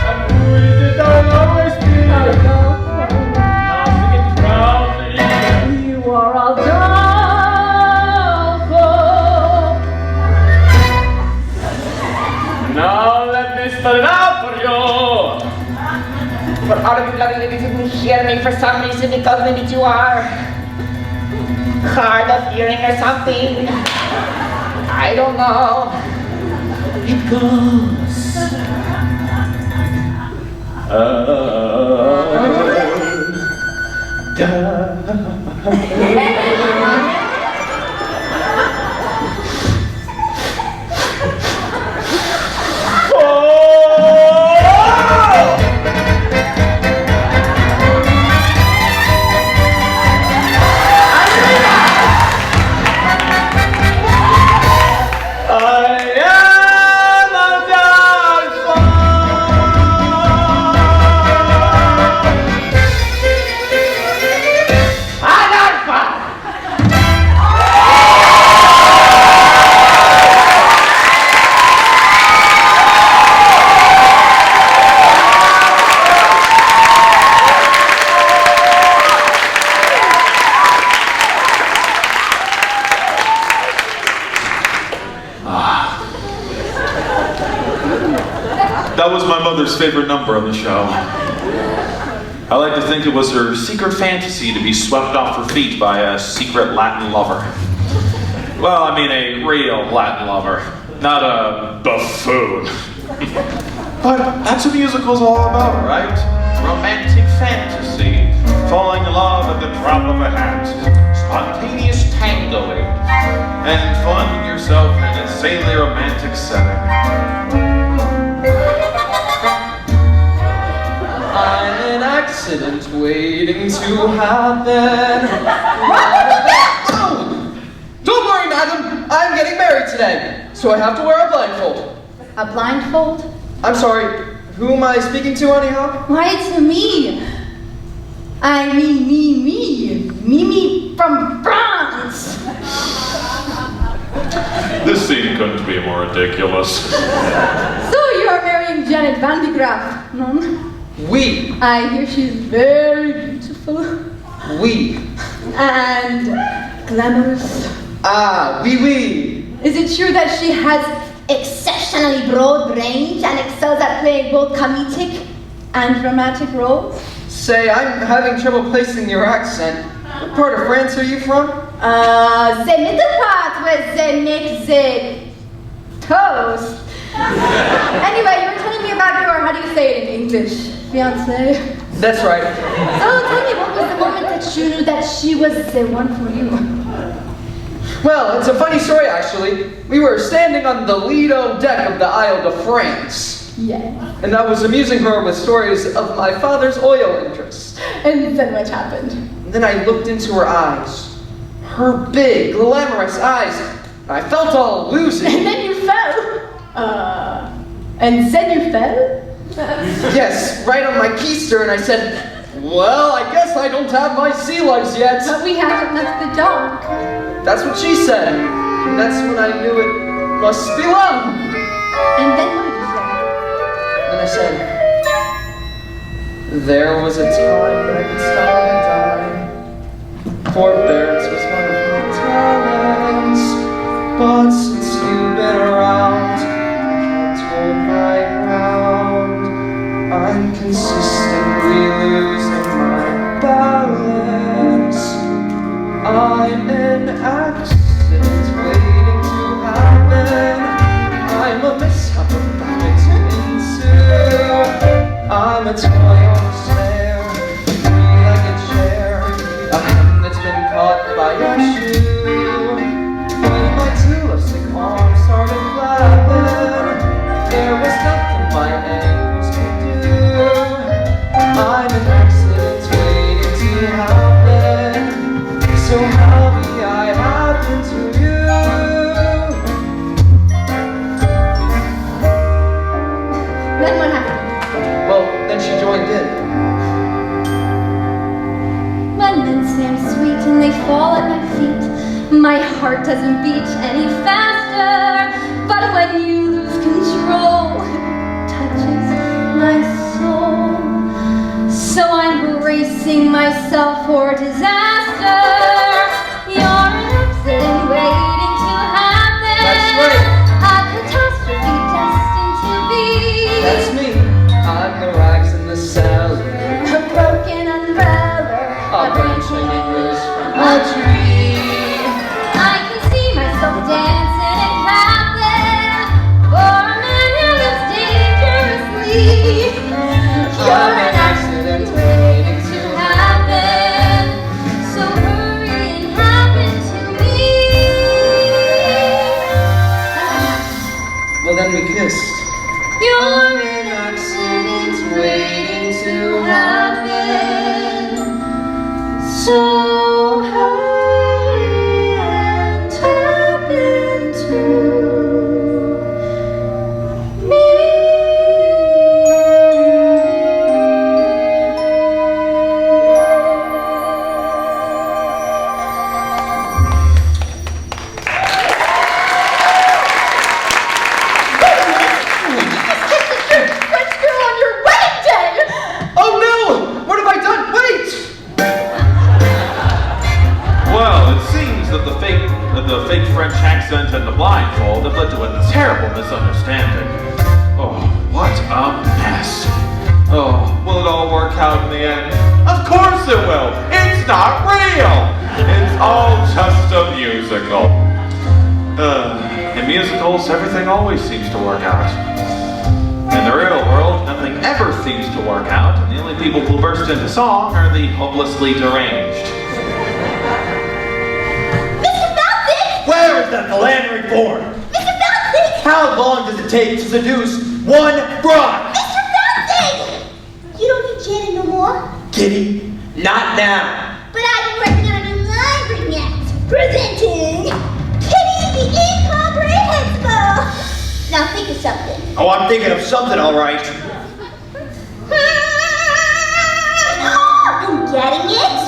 And who is it I'll always be? Adolfo. Now sing it proudly. You are Adolfo. Now let me spell it out for you. For all of you lovely ladies who didn't hear me for some reason, because maybe you are hard of hearing or something. I don't know. It goes. That was my mother's favorite number on the show. I like to think it was her secret fantasy to be swept off her feet by a secret Latin lover. Well, I mean a real Latin lover, not a buffoon. But that's what musical's all about, right? Romantic fantasy, falling in love at the drop of a hat, spontaneous tangoing, and finding yourself in an insanely romantic setting. I'm an accident waiting to happen. Oh! Don't worry, madam. I'm getting married today, so I have to wear a blindfold. A blindfold? I'm sorry. Who am I speaking to, anyhow? Why, it's me. I mean, me. Mimi from France. This scene couldn't be more ridiculous. So you are marrying Janet Van de Graaf, no? Oui. I hear she's very beautiful. Oui. And glamorous. Ah, oui, oui. Is it true that she has exceptionally broad range and excels at playing both comedic and dramatic roles? Say, I'm having trouble placing your accent. What part of France are you from? The middle part where they make the toast. Anyway, you were telling me about your, how do you say it in English? Fiancé? That's right. So tell me, what was the moment that you knew that she was the one for you? Well, it's a funny story, actually. We were standing on the Lido deck of the Isle de France. Yes. And I was amusing her with stories of my father's oil interests. And then what happened? And then I looked into her eyes. Her big, glamorous eyes. I felt all woozy. And then you fell. And then you fell? Yes, right on my keister, and I said, well, I guess I don't have my sea legs yet. But we haven't left the dock. That's what she said. And that's when I knew it must be love. And then what did you say? Then I said, there was a time when I could start and die. Forbearance was one of my talents. But since you've been around, I can't hold my ground. I'm consistently losing my balance. I'm an accident waiting to happen. I'm a mishap about to ensue. I'm a toy on a snare, three-legged chair, a hand that's been caught by your shoe. When my two lipstick arms started flapping, there was nothing my ankles could do. I'm an accident waiting to happen. So how may I happen to you? Then what happened? Well, then she joined in. When men say I'm sweet and they fall at my feet, my heart doesn't beat any faster. But when you lose control, it touches my soul. So I'm bracing myself for disaster. You're an accident waiting to happen. That's right. A catastrophe destined to be. That's me. I'm the rags in the cellar. A broken umbrella. A branch hanging loose from a tree. I can see myself dancing and clapping for a man who lives dangerously. You're an accident waiting to happen, so hurry and happen to me. Well, then we kissed. You're an accident waiting to happen, so hurry and happen to me. French girl on your wedding day! Oh no! What have I done? Wait! Well, it seems that the fake French accent and the blindfold have led to a terrible misunderstanding. Oh, what a mess. Oh, will it all work out in the end? Of course it will. It's not real. It's all just a musical. In musicals, everything always seems to work out. In the real world, nothing ever seems to work out, and the only people who burst into song are the hopelessly deranged. Mr. Falcon! Where is that philandering for? Mr. Falcon! How long does it take to seduce one bride? Mr. Falcon! You don't need Janet no more? Kitty, not now. But I've been working on a new line vignette. Presenting Kitty the Incomprehensible. Now think of something. Oh, I'm thinking of something, all right. I'm getting it.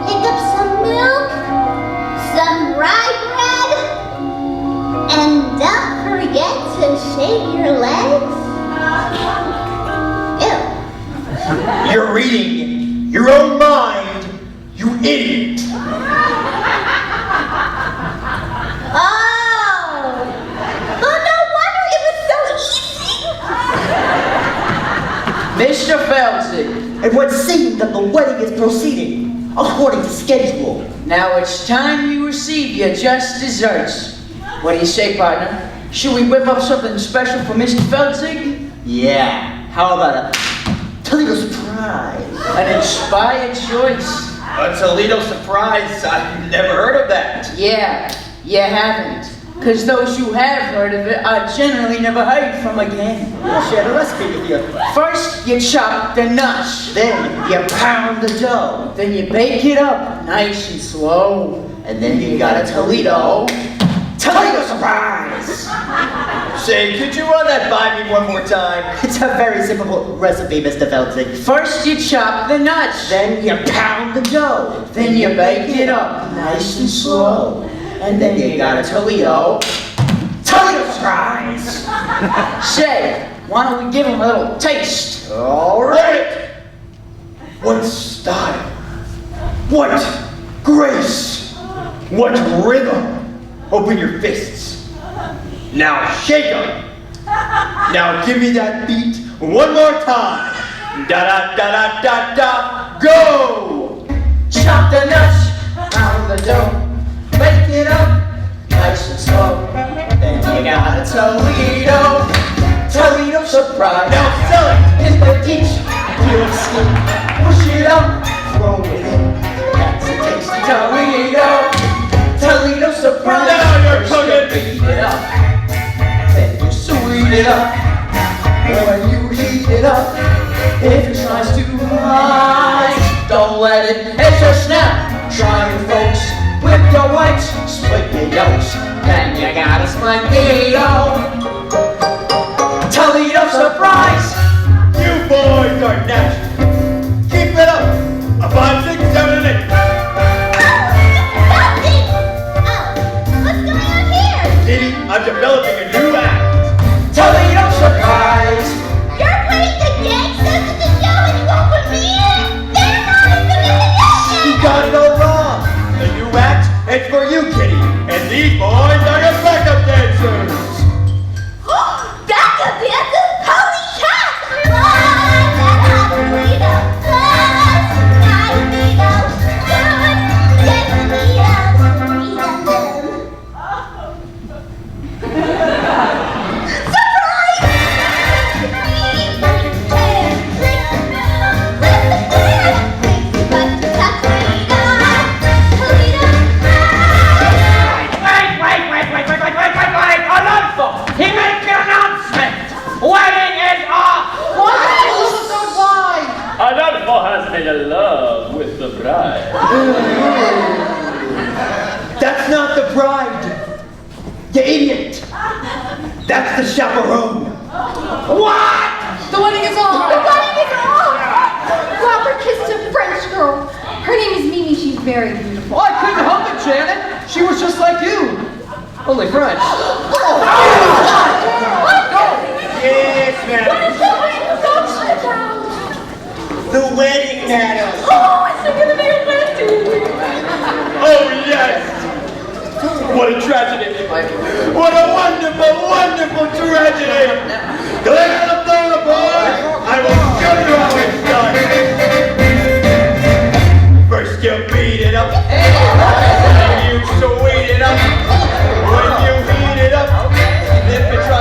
Pick up some milk, some rye bread, and don't forget to shave your legs. Ew. You're reading your own mind, you idiot. Oh, no wonder it was so easy. Mr. Felsick, It would seem that the wedding is proceeding according to schedule. now it's time you receive your just desserts. What do you say, partner? Should we whip up something special for Mr. Felsick? Yeah, how about a Toledo surprise? An inspired choice. A Toledo surprise? I've never heard of that. Yeah, you haven't. Because those who have heard of it are generally never heard from again. I'll share the recipe with you. First, you chop the nuts. Then you pound the dough. Then you bake it up nice and slow. And then you got a Toledo surprise! Say, could you run that by me one more time? It's a very simple recipe, Mr. Felsick. First, you chop the nuts. Then you pound the dough. Then you bake it up nice and slow. And then you got a Toledo surprise! Say, why don't we give him a little taste? All right. What style? What grace? What rhythm? Open your fists. Now shake them. Now give me that beat one more time. Da da da da da da. Go! Chop the nuts, pound the dough, bake it up nice and slow. Then you got a Toledo surprise. Now sell it. In the ditch, peel the skin, push it up, throw it in. That's a tasty Toledo surprise. Now you're First cooking. you beat it up, then you sweet it up. When you heat it up, if it tries too high, don't let it hit your snap. Try it, folks, with your whites, split your yolks, then you got a Toledo surprise. You boys are natural. Keep it up. A 5, 6, 7, 8. What's going on here? Kitty, I'm developing a new act. Toledo surprise. You're putting the gangsters in the show and you won't put me in? They're not even in the show! You got it all wrong. The new act, it's for you, Kitty. And these boys are your backup dancers. Backup dancers? Holy cat! Fly that Toledo, fly that Toledo, good, Wait, Alonso! He made the announcement! Wedding is off! Adolfo has made a love with the bride. That's not the bride. You idiot. That's the chaperone. What? The wedding is on! The wedding is on! Robert kissed a French girl. Her name is Mimi. She's very beautiful. Well, I couldn't help it, Janet. She was just like you. Only French. Yes, ma'am. The wedding madam. Oh, is there gonna be a wedding? Oh, yes. What a tragedy. What a wonderful, wonderful tragedy. Clear the floor, boys. I will show you how it's done. First you beat it up. Then you sweet it up. When you heat it up, if it tries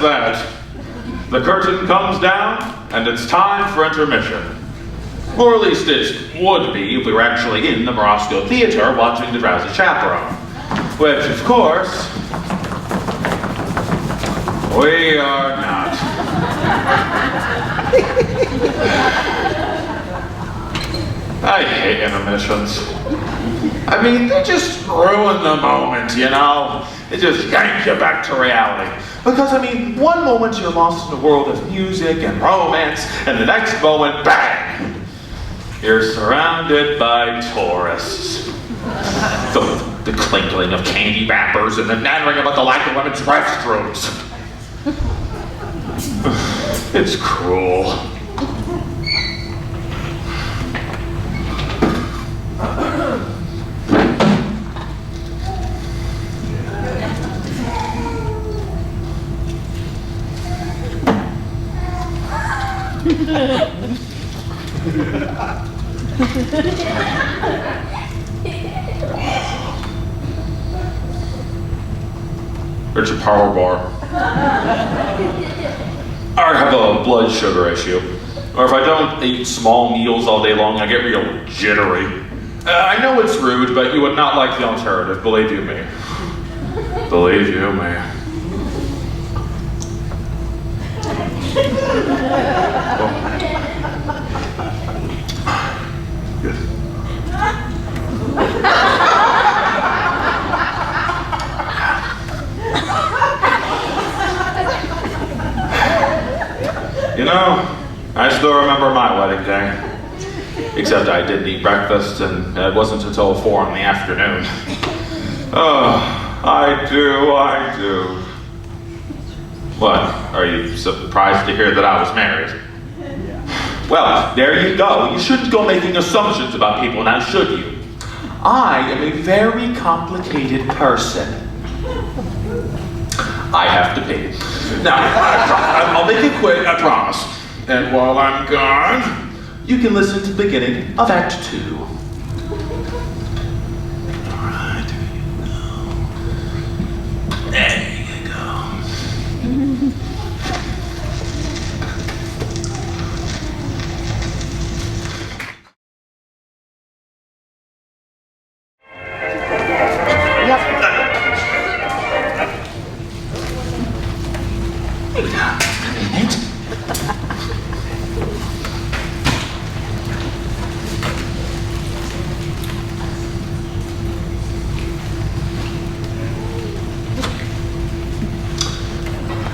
that's that. The curtain comes down, and it's time for intermission. Or at least it would be if we were actually in the Morosco Theater watching the Drowsy Chaperone. Which, of course, we are not. I hate intermissions. I mean, they just ruin the moment, you know? They just yank you back to reality. Because, I mean, one moment you're lost in a world of music and romance, and the next moment, bang! You're surrounded by tourists. The clinkling of candy wrappers and the nattering about the lack of women's restrooms. It's cruel. It's a power bar. I have a blood sugar issue. Or if I don't eat small meals all day long, I get real jittery. I know it's rude, but you would not like the alternative, believe you me. Believe you me. Good. You know, I still remember my wedding day. Except I didn't eat breakfast, and it wasn't until 4 in the afternoon. Oh, I do. What? Are you surprised to hear that I was married? Well, there you go. You shouldn't go making assumptions about people now, should you? I am a very complicated person. I have to pee. Now, I'll make it quick, I promise. And while I'm gone, you can listen to the beginning of Act 2. Alright, there you go.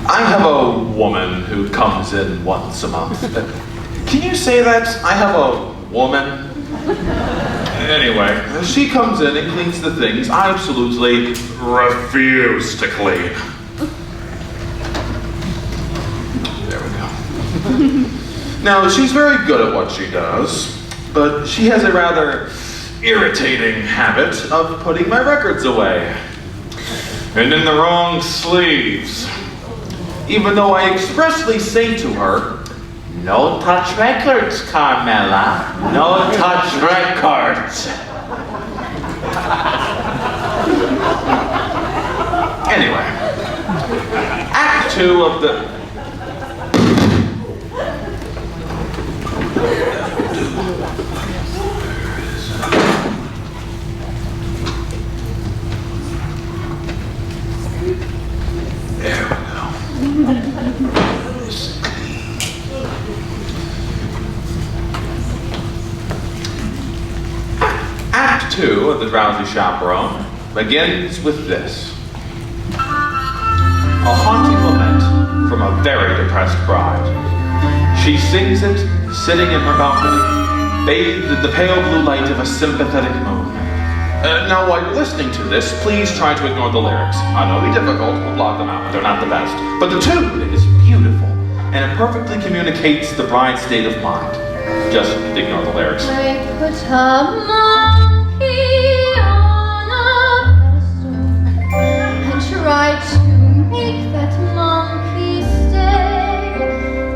I have a woman who comes in once a month. Can you say that? I have a woman? Anyway, she comes in and cleans the things I absolutely refuse to clean. There we go. Now, she's very good at what she does, but she has a rather irritating habit of putting my records away. And in the wrong sleeves. Even though I expressly say to her, no touch records, Carmela. No touch records. Anyway, Act 2 of the... There we go. Act 2 of the Drowsy Chaperone begins with this. A haunting lament from a very depressed bride. She sings it sitting in her balcony, bathed in the pale blue light of a sympathetic moon. Now, while you're listening to this, please try to ignore the lyrics. I know they're difficult, we'll blot them out, they're not the best. But the tune is beautiful, and it perfectly communicates the bride's state of mind. Just ignore the lyrics. I put a monkey on a pedestal and tried to make that monkey stay.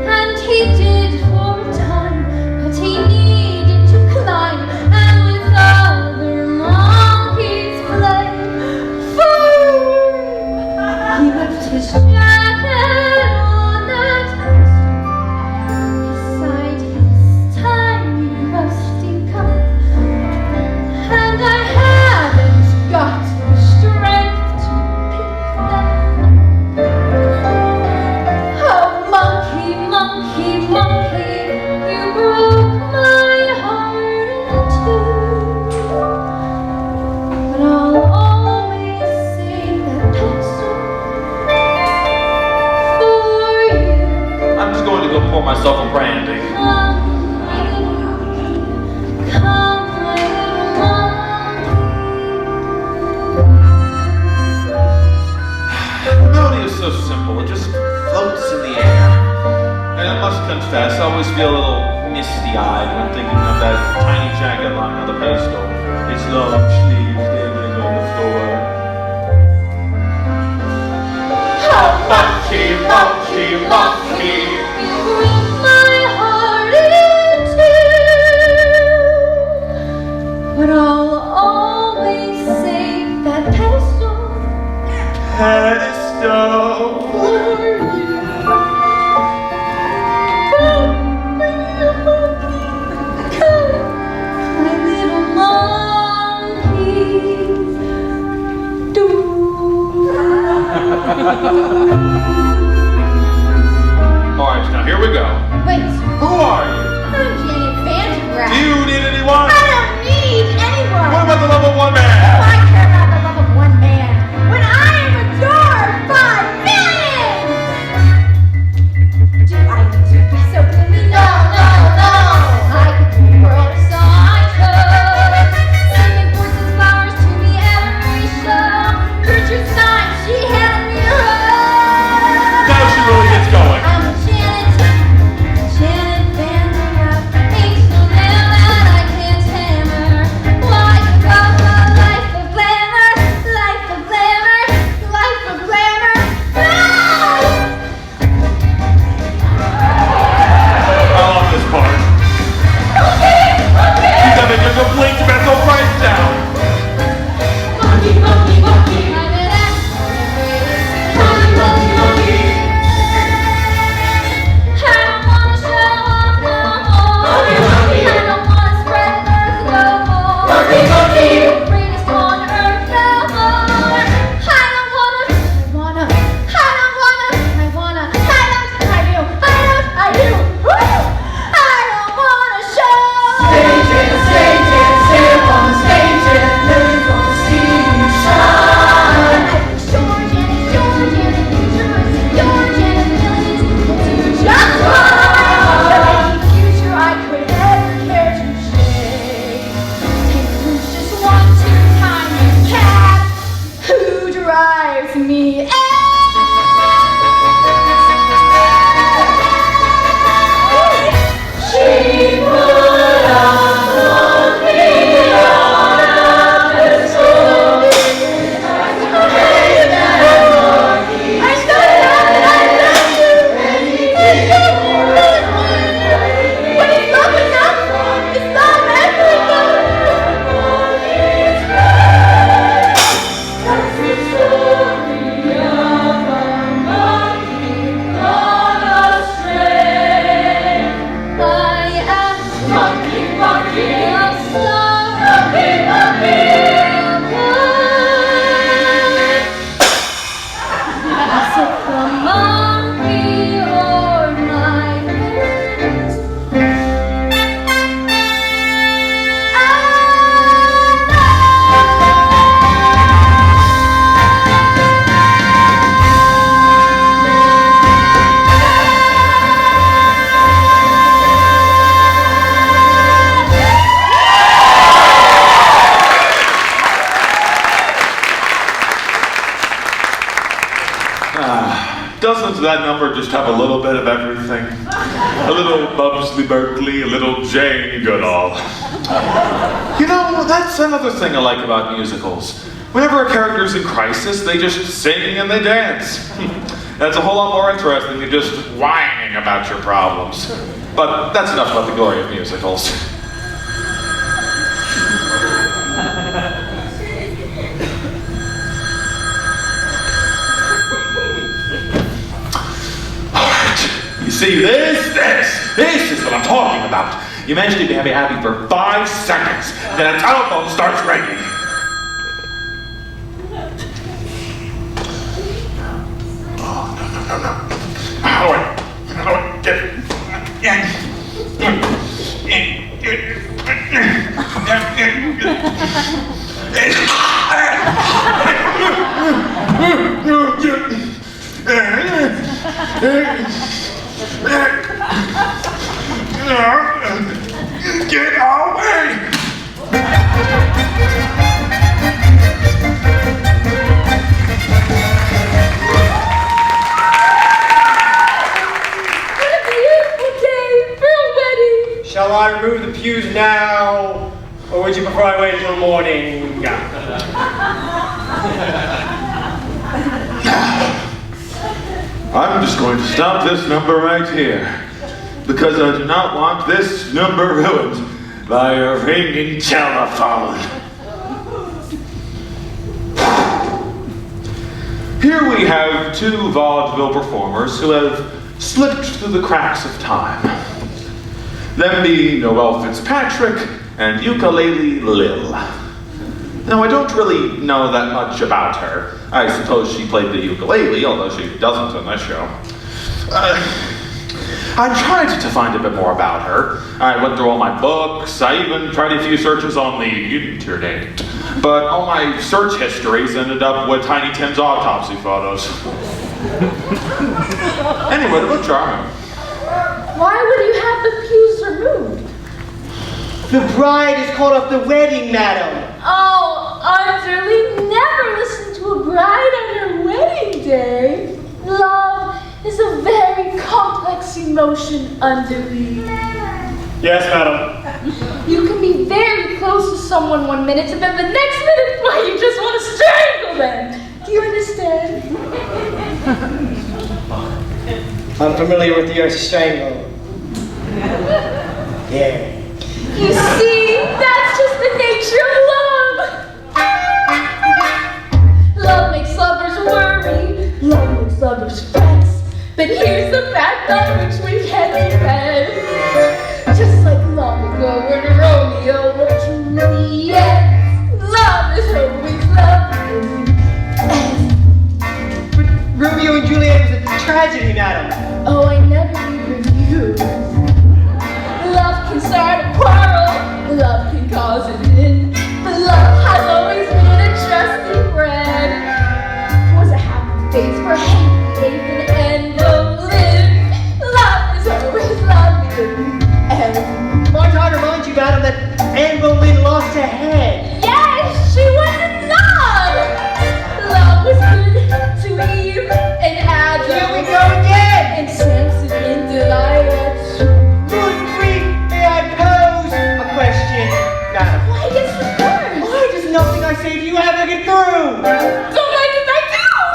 And he did for a time, but he needed to climb and with other monkeys play. For he left his jacket Alright, now here we go. Wait, Who are you? I'm Janet Vandergraaf. Do you need anyone? I don't need anyone. What about the love of one Oh, man? I care about the love of one man when I am adored by millions. Do I need to be so gloomy? No, no, no. I could be a world if so I could. Singing voices, flowers to me every show. Gertrude's time, she had me hooked. Now she really gets going. I'm Janet Vandergraaf. Ain't no nail that I can't hammer. Like about the life of glamour, life of glamour, life of glamour. No! I love this part. You gotta make a complete mental breakdown. Monkey, monkey, monkey. I'm an actress. Monkey, monkey, monkey. I don't wanna show off no more. Monkey, monkey. I don't wanna spread the global. Monkey, monkey. Greatest on earth no more. I don't wanna. Woo! I don't wanna show. Stage it, stay up on the stage and millions wanna see you shine. George and futures, George and millions do just fine. Any future I could ever care to shade. Take loose just 1, 2 times, cat. Who drives me? She put on me on a pistol. I love you. When it's love enough, it's love everything. That's the story of a monkey gone astray. I asked Monkey, monkey, the star. monkey, monkey. Is it the monkey or my parents? Doesn't that number just have a little bit of everything? A little Bubsley Berkeley, a little Jane Goodall. You know, that's another thing I like about musicals. Whenever a character's in crisis, they just sing and they dance. That's a whole lot more interesting than just whining about your problems. But that's enough about the glory of musicals. You see, this is what I'm talking about. You manage to be happy for 5 seconds, then a telephone starts ringing. Oh, no. How do I get Get away! What a beautiful day for a wedding. Shall I remove the pews now, or would you prefer I wait until morning? I'm just going to stop this number right here, because I do not want this number ruined by a ringing telephone. Here we have 2 vaudeville performers who have slipped through the cracks of time. Them being Noel Fitzpatrick and Ukulele Lil. Now, I don't really know that much about her. I suppose she played the ukulele, although she doesn't in this show. I tried to find a bit more about her. I went through all my books. I even tried a few searches on the internet. But all my search histories ended up with Tiny Tim's autopsy photos. Anyway, they look charming. Why would you have the pews removed? The bride is called off the wedding, madam. Oh, Underly, never listen to a bride on her wedding day. Love is a very complex emotion, Underly. Yes, madam. You can be very close to someone one minute, and then the next minute, why, you just want to strangle them. Do you understand? I'm familiar with the earth strangle. Yeah. You see, that's just the nature of love. Love makes lovers worry. Love makes lovers fret. But here's the fact on which we can be fed. Just like long ago when Romeo and Juliet. Love is always love. But Romeo and Juliet was a tragedy, madam. Oh, I never even knew. Love can start a quarrel, love can cause an end, but love has always been a trusty friend. Was a happy face for hate, gave an end of live. Love is always lovely and Want to remind you, madam, that Anne Boleyn lost her head. yes, she was in love. Love was good to Eve and Adam. Here we go again. And Samson and Delilah. Good grief, may I pose a question, madam? Why gets the first? Why does nothing I say to you ever get through? Don't like it back down!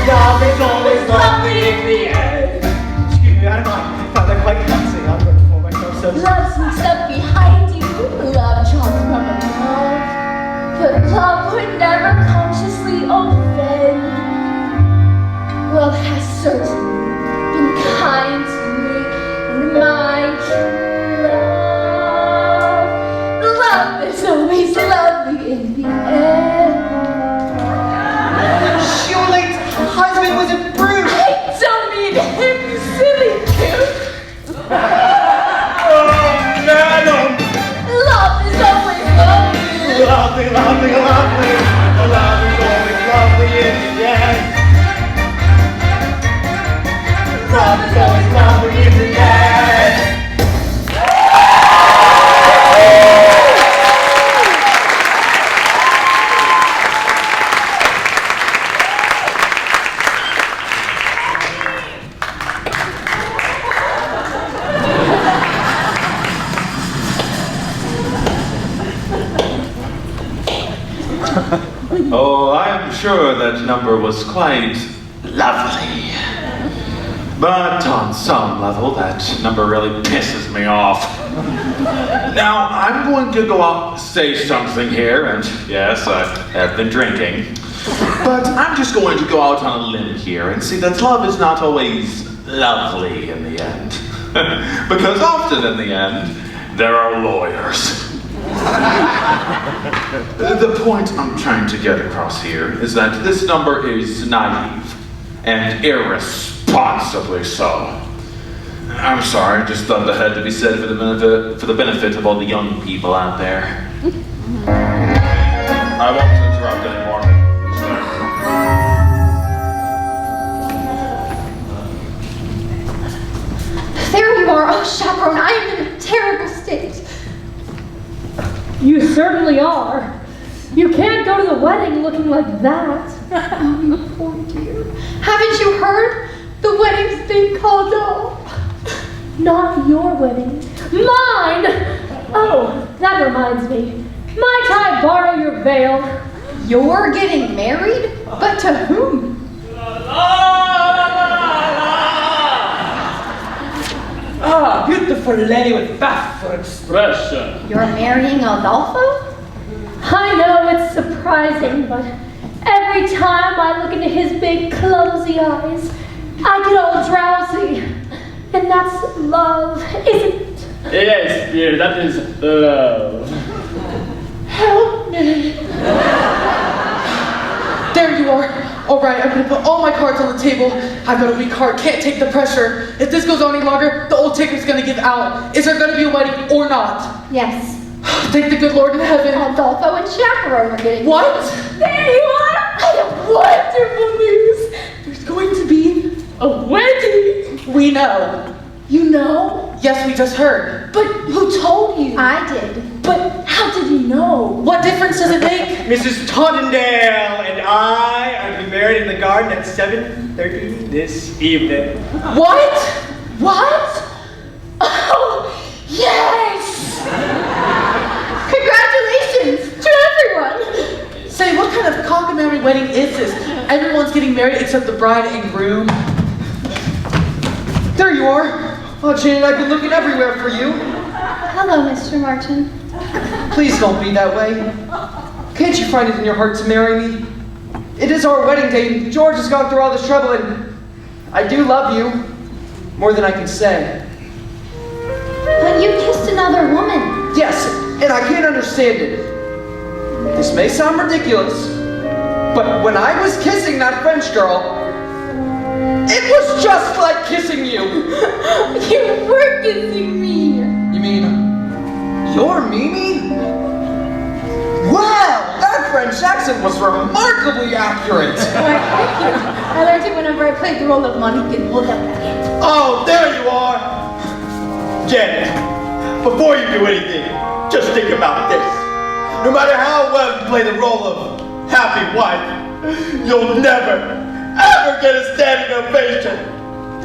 Love is always lovely in the end. Excuse me, madam, I found that quite classy. I'm looking for myself so. Love sneaks up behind you, love charms from above. But love would never consciously offend. Love has certainly been kind to me and my true love. Love is always lovely in the end. Your late husband was a brute. I don't mean him, you silly goose. Oh, madam. Love is always lovely. Lovely, lovely, lovely. Love is always lovely in the end. Love is always lovely in the end. Oh, I'm sure that number was quite lovely. But on some level, that number really pisses me off. Now, I'm going to go out and say something here, and yes, I have been drinking. But I'm just going to go out on a limb here and see that love is not always lovely in the end. Because often in the end, there are lawyers. The point I'm trying to get across here is that this number is naive and irresponsibly so. I'm sorry, I just thought that had to be said for the benefit of all the young people out there. I won't interrupt anymore. There you are, oh chaperone, I am in a terrible state. You certainly are. You can't go to the wedding looking like that. Oh, you poor dear. Haven't you heard? The wedding's been called off. Not your wedding. Mine! Oh, that reminds me. Might I borrow your veil? You're getting married? But to whom? Ah, beautiful lady with baffled expression. You're marrying Adolfo? I know it's surprising, but every time I look into his big, clumsy eyes, I get all drowsy. And that's love, isn't it? Yes, dear, that is love. Help me. There you are. All right, I'm gonna put all my cards on the table. I've got a weak heart, can't take the pressure. If this goes on any longer, the old ticker's gonna give out. Is there gonna be a wedding or not? Yes. Thank the good Lord in heaven. Adolfo and Chaperone are getting What? There you are. I have wonderful news. There's going to be a wedding. We know. You know? Yes, we just heard. But who told you? I did. But how did you know? What difference does it make? Mrs. Tottendail and I are to be married in the garden at 7:30 this evening. What? What? Oh, yes! Congratulations to everyone. Say, what kind of cockamamie wedding is this? Everyone's getting married except the bride and groom. There you are. Oh, Jane, I've been looking everywhere for you. Hello, Mr. Martin. Please don't be that way. Can't you find it in your heart to marry me? It is our wedding day. George has gone through all this trouble, and I do love you more than I can say. But you kissed another woman. Yes, and I can't understand it. This may sound ridiculous, but when I was kissing that French girl, it was just like kissing you. You were kissing me. You mean, you're Mimi? Wow, that French accent was remarkably accurate. I learned it whenever I played the role of Monique in Hold Up That Hand. Oh, there you are! Janet, before you do anything, just think about this. No matter how well you play the role of happy wife, you'll never, ever get a standing ovation. I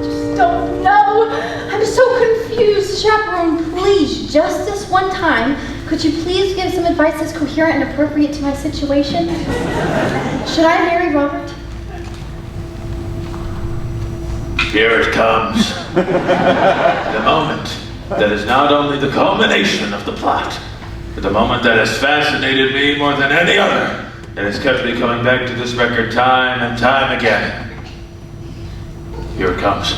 just don't know. I'm so confused. Chaperone, please, just this one time, could you please give some advice that's coherent and appropriate to my situation? Should I marry Robert? Here it comes. The moment that is not only the culmination of the plot, but the moment that has fascinated me more than any other, and has kept me coming back to this record time and time again. Here it comes.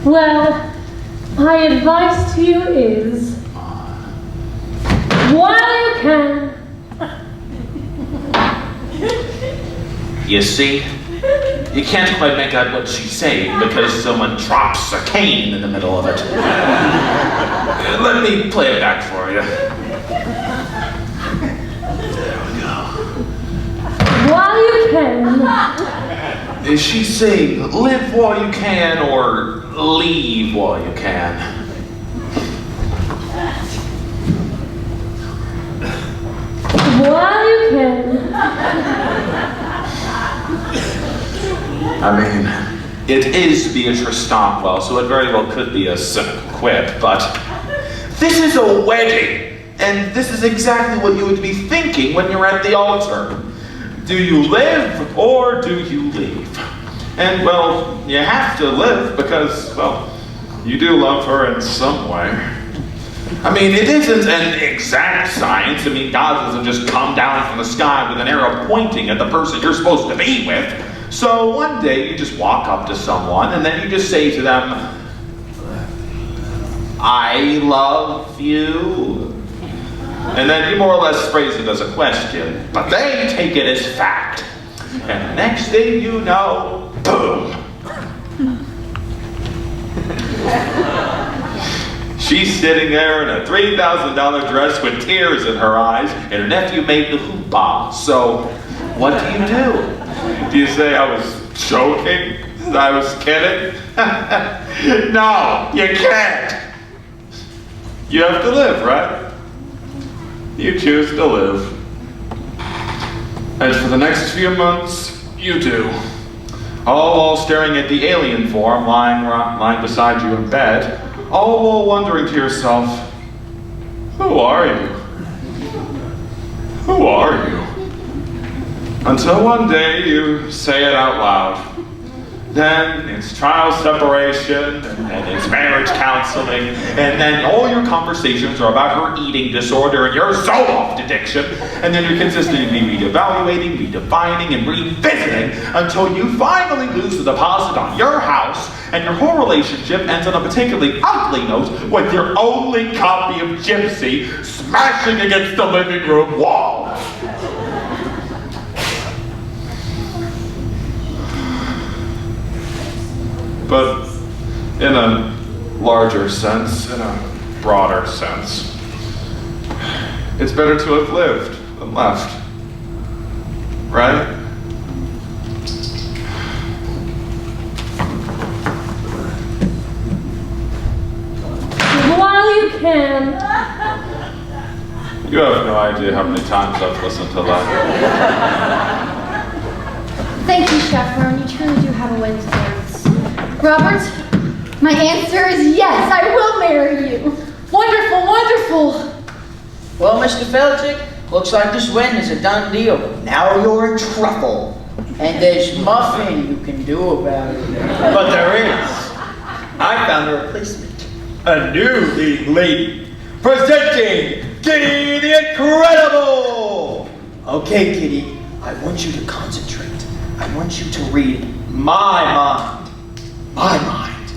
Well, my advice to you is, while you can. You see, you can't quite make out what she's saying because someone drops a cane in the middle of it. Let me play it back for you. There we go. While you can. Is she saying live while you can or leave while you can? While you can. I mean, it is Beatrice Stockwell, so it very well could be a simple quip, but this is a wedding, and this is exactly what you would be thinking when you're at the altar. Do you live or do you leave? And, well, you have to live because, well, you do love her in some way. I mean, it isn't an exact science. I mean, God doesn't just come down from the sky with an arrow pointing at the person you're supposed to be with. So one day you just walk up to someone and then you just say to them, I love you. And then you more or less phrase it as a question, but they take it as fact. And the next thing you know, boom. She's sitting there in a $3,000 dress with tears in her eyes, and her nephew made the hoopah. So, what do? Do you say I was joking? I was kidding? No, you can't. You have to live, right? You choose to live. And for the next few months, you do. All while staring at the alien form lying beside you in bed, all while wondering to yourself, who are you? Who are you? Until one day you say it out loud. Then it's trial separation, and then it's marriage counseling, and then all your conversations are about her eating disorder and your Zoloft addiction, and then you're consistently reevaluating, redefining, and revisiting until you finally lose the deposit on your house, and your whole relationship ends on a particularly ugly note with your only copy of Gypsy smashing against the living room wall. But in a larger sense, in a broader sense, it's better to have lived than left, right? While you can. You have no idea how many times I've listened to that. Thank you, Chaperone. You truly do have a way with words. Robert, my answer is yes, I will marry you. Wonderful, wonderful. Well, Mr. Felchick, looks like this win is a done deal. Now you're in trouble. And there's nothing you can do about it. But there is. I found a replacement. A new leading lady. Presenting Kitty the Incredible! Okay, Kitty, I want you to concentrate. I want you to read my mind. My mind.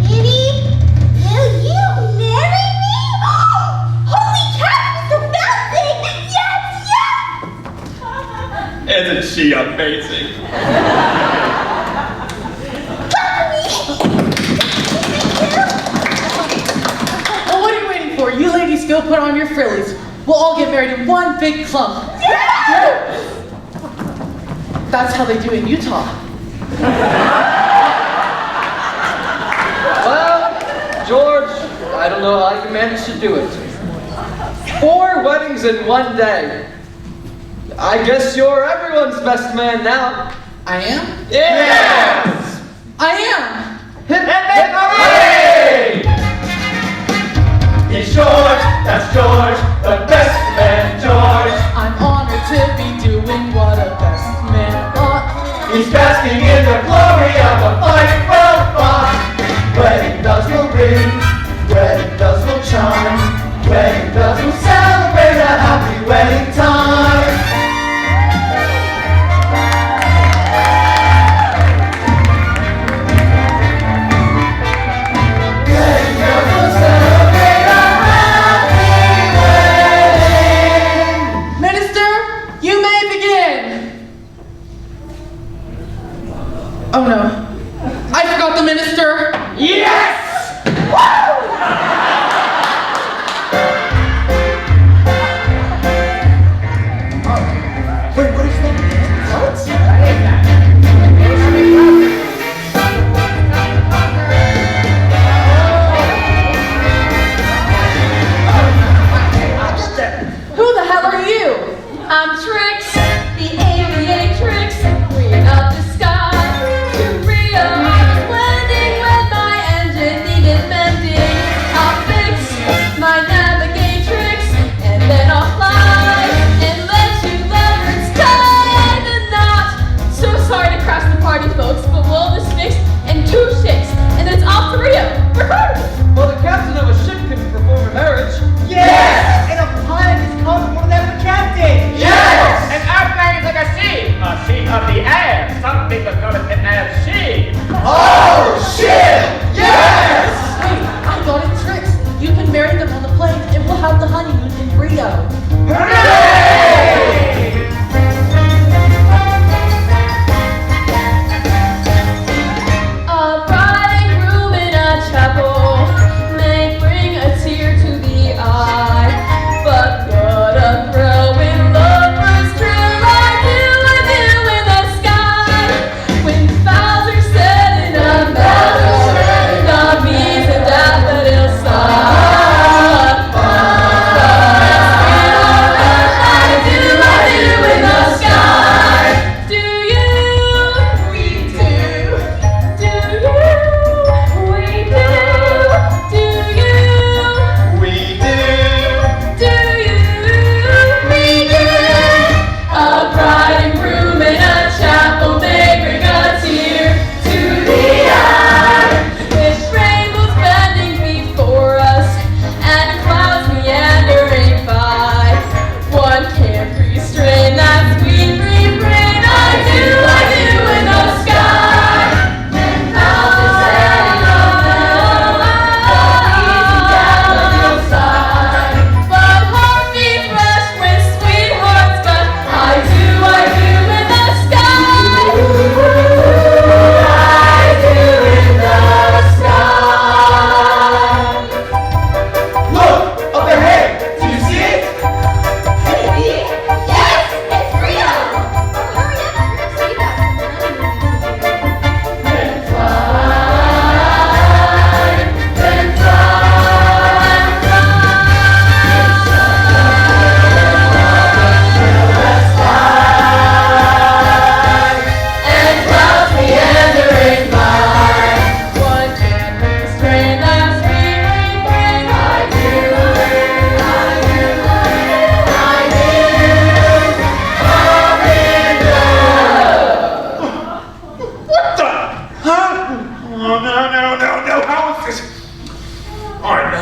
Kitty, will you marry me? Holy cow, Mr. Felchick! Yes, yes! Isn't she amazing? Well, what are you waiting for? You ladies go put on your frillies. We'll all get married in one big clump. That's how they do in Utah. Well, George, I don't know how you managed to do it. 4 weddings in one day. I guess you're everyone's best man now. I am? Yes! I am! Hip, Hooray! It's George, that's George, the best man, George. I'm honored to be doing what a best man ought. He's basking in the glory of a fine well fought. Wedding bells will ring, wedding bells will chime, wedding bells will celebrate a happy wedding time.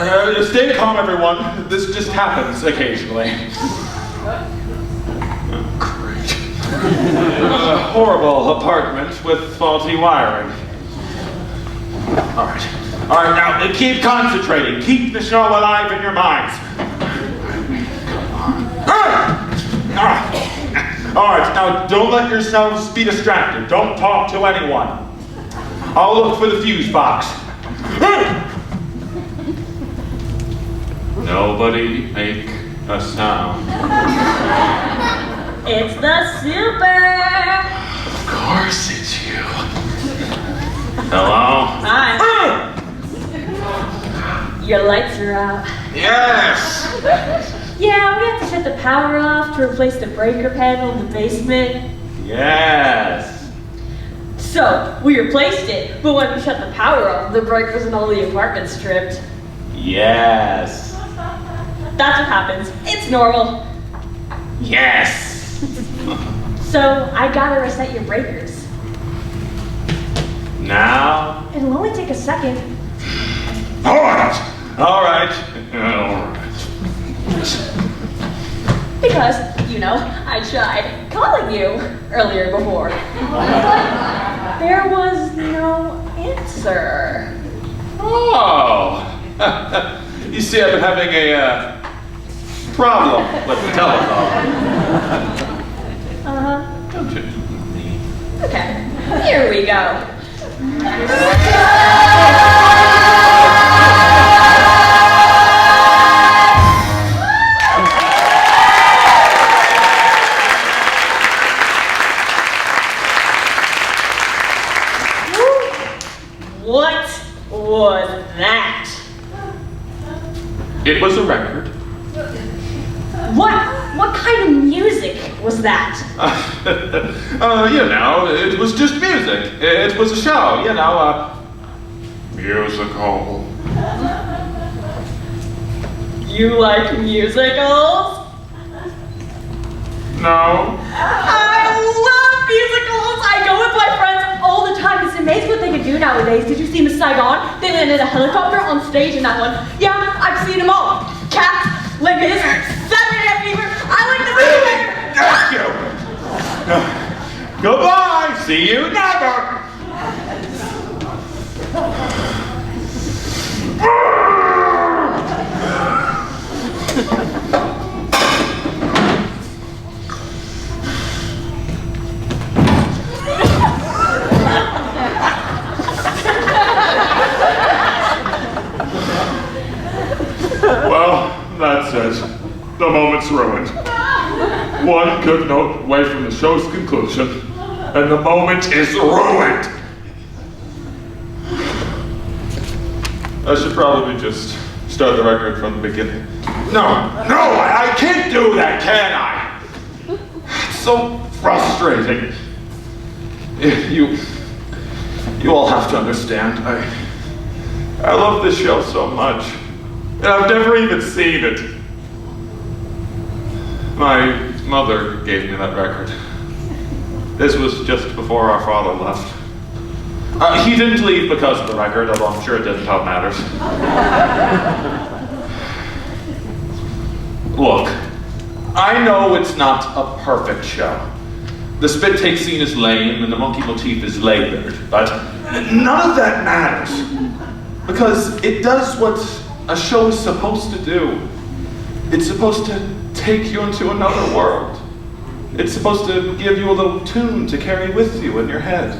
Stay calm, everyone. This just happens occasionally. Great. A horrible apartment with faulty wiring. All right, now keep concentrating. Keep the show alive in your minds. All right, now don't let yourselves be distracted. Don't talk to anyone. I'll look for the fuse box. Nobody make a sound. It's the super. Of course it's you. Hello? Hi. Your lights are out. Yes! Yeah, we have to shut the power off to replace the breaker panel in the basement. Yes! So, we replaced it, but when we shut the power off, the breakers in all the apartments tripped. Yes! That's what happens. It's normal. Yes! So, I gotta reset your breakers. Now? It'll only take a second. All right! Because, I tried calling you earlier before. But there was no answer. Oh! You see, I've been having a problem with the telephone. Don't you? Okay, here we go. What was that? It was a record. What kind of music was that? It was just music. It was a show, musical. You like musicals? No. I love musicals! I go with my friends all the time. It's amazing what they can do nowadays. Did you see Miss Saigon? They landed a helicopter on stage in that one. Yeah, I've seen them all. Cats, Les Mis, Saturday Night Fever. I like the movie better. Goodbye. See you never. Well, that's it. The moment's ruined. One good note away from the show's conclusion, and the moment is ruined. I should probably just start the record from the beginning. No, I can't do that, can I? It's so frustrating. You all have to understand. I love this show so much. And I've never even seen it. My mother gave me that record. This was just before our father left. He didn't leave because of the record, although I'm sure it didn't help matters. Look, I know it's not a perfect show. The spit take scene is lame and the monkey motif is labored, but none of that matters. Because it does what a show is supposed to do. It's supposed to take you into another world. It's supposed to give you a little tune to carry with you in your head.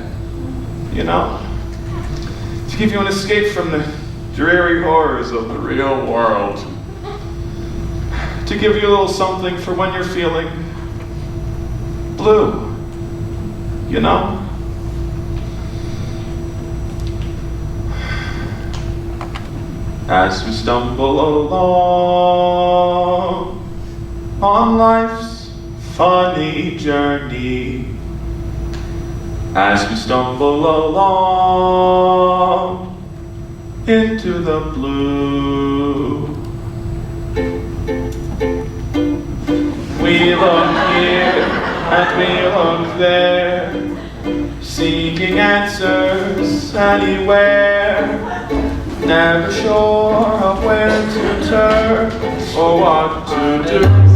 To give you an escape from the dreary horrors of the real world. To give you a little something for when you're feeling blue. As we stumble along on life's funny journey, as we stumble along into the blue, we look here and we look there, seeking answers anywhere. never sure of where to turn or what to do.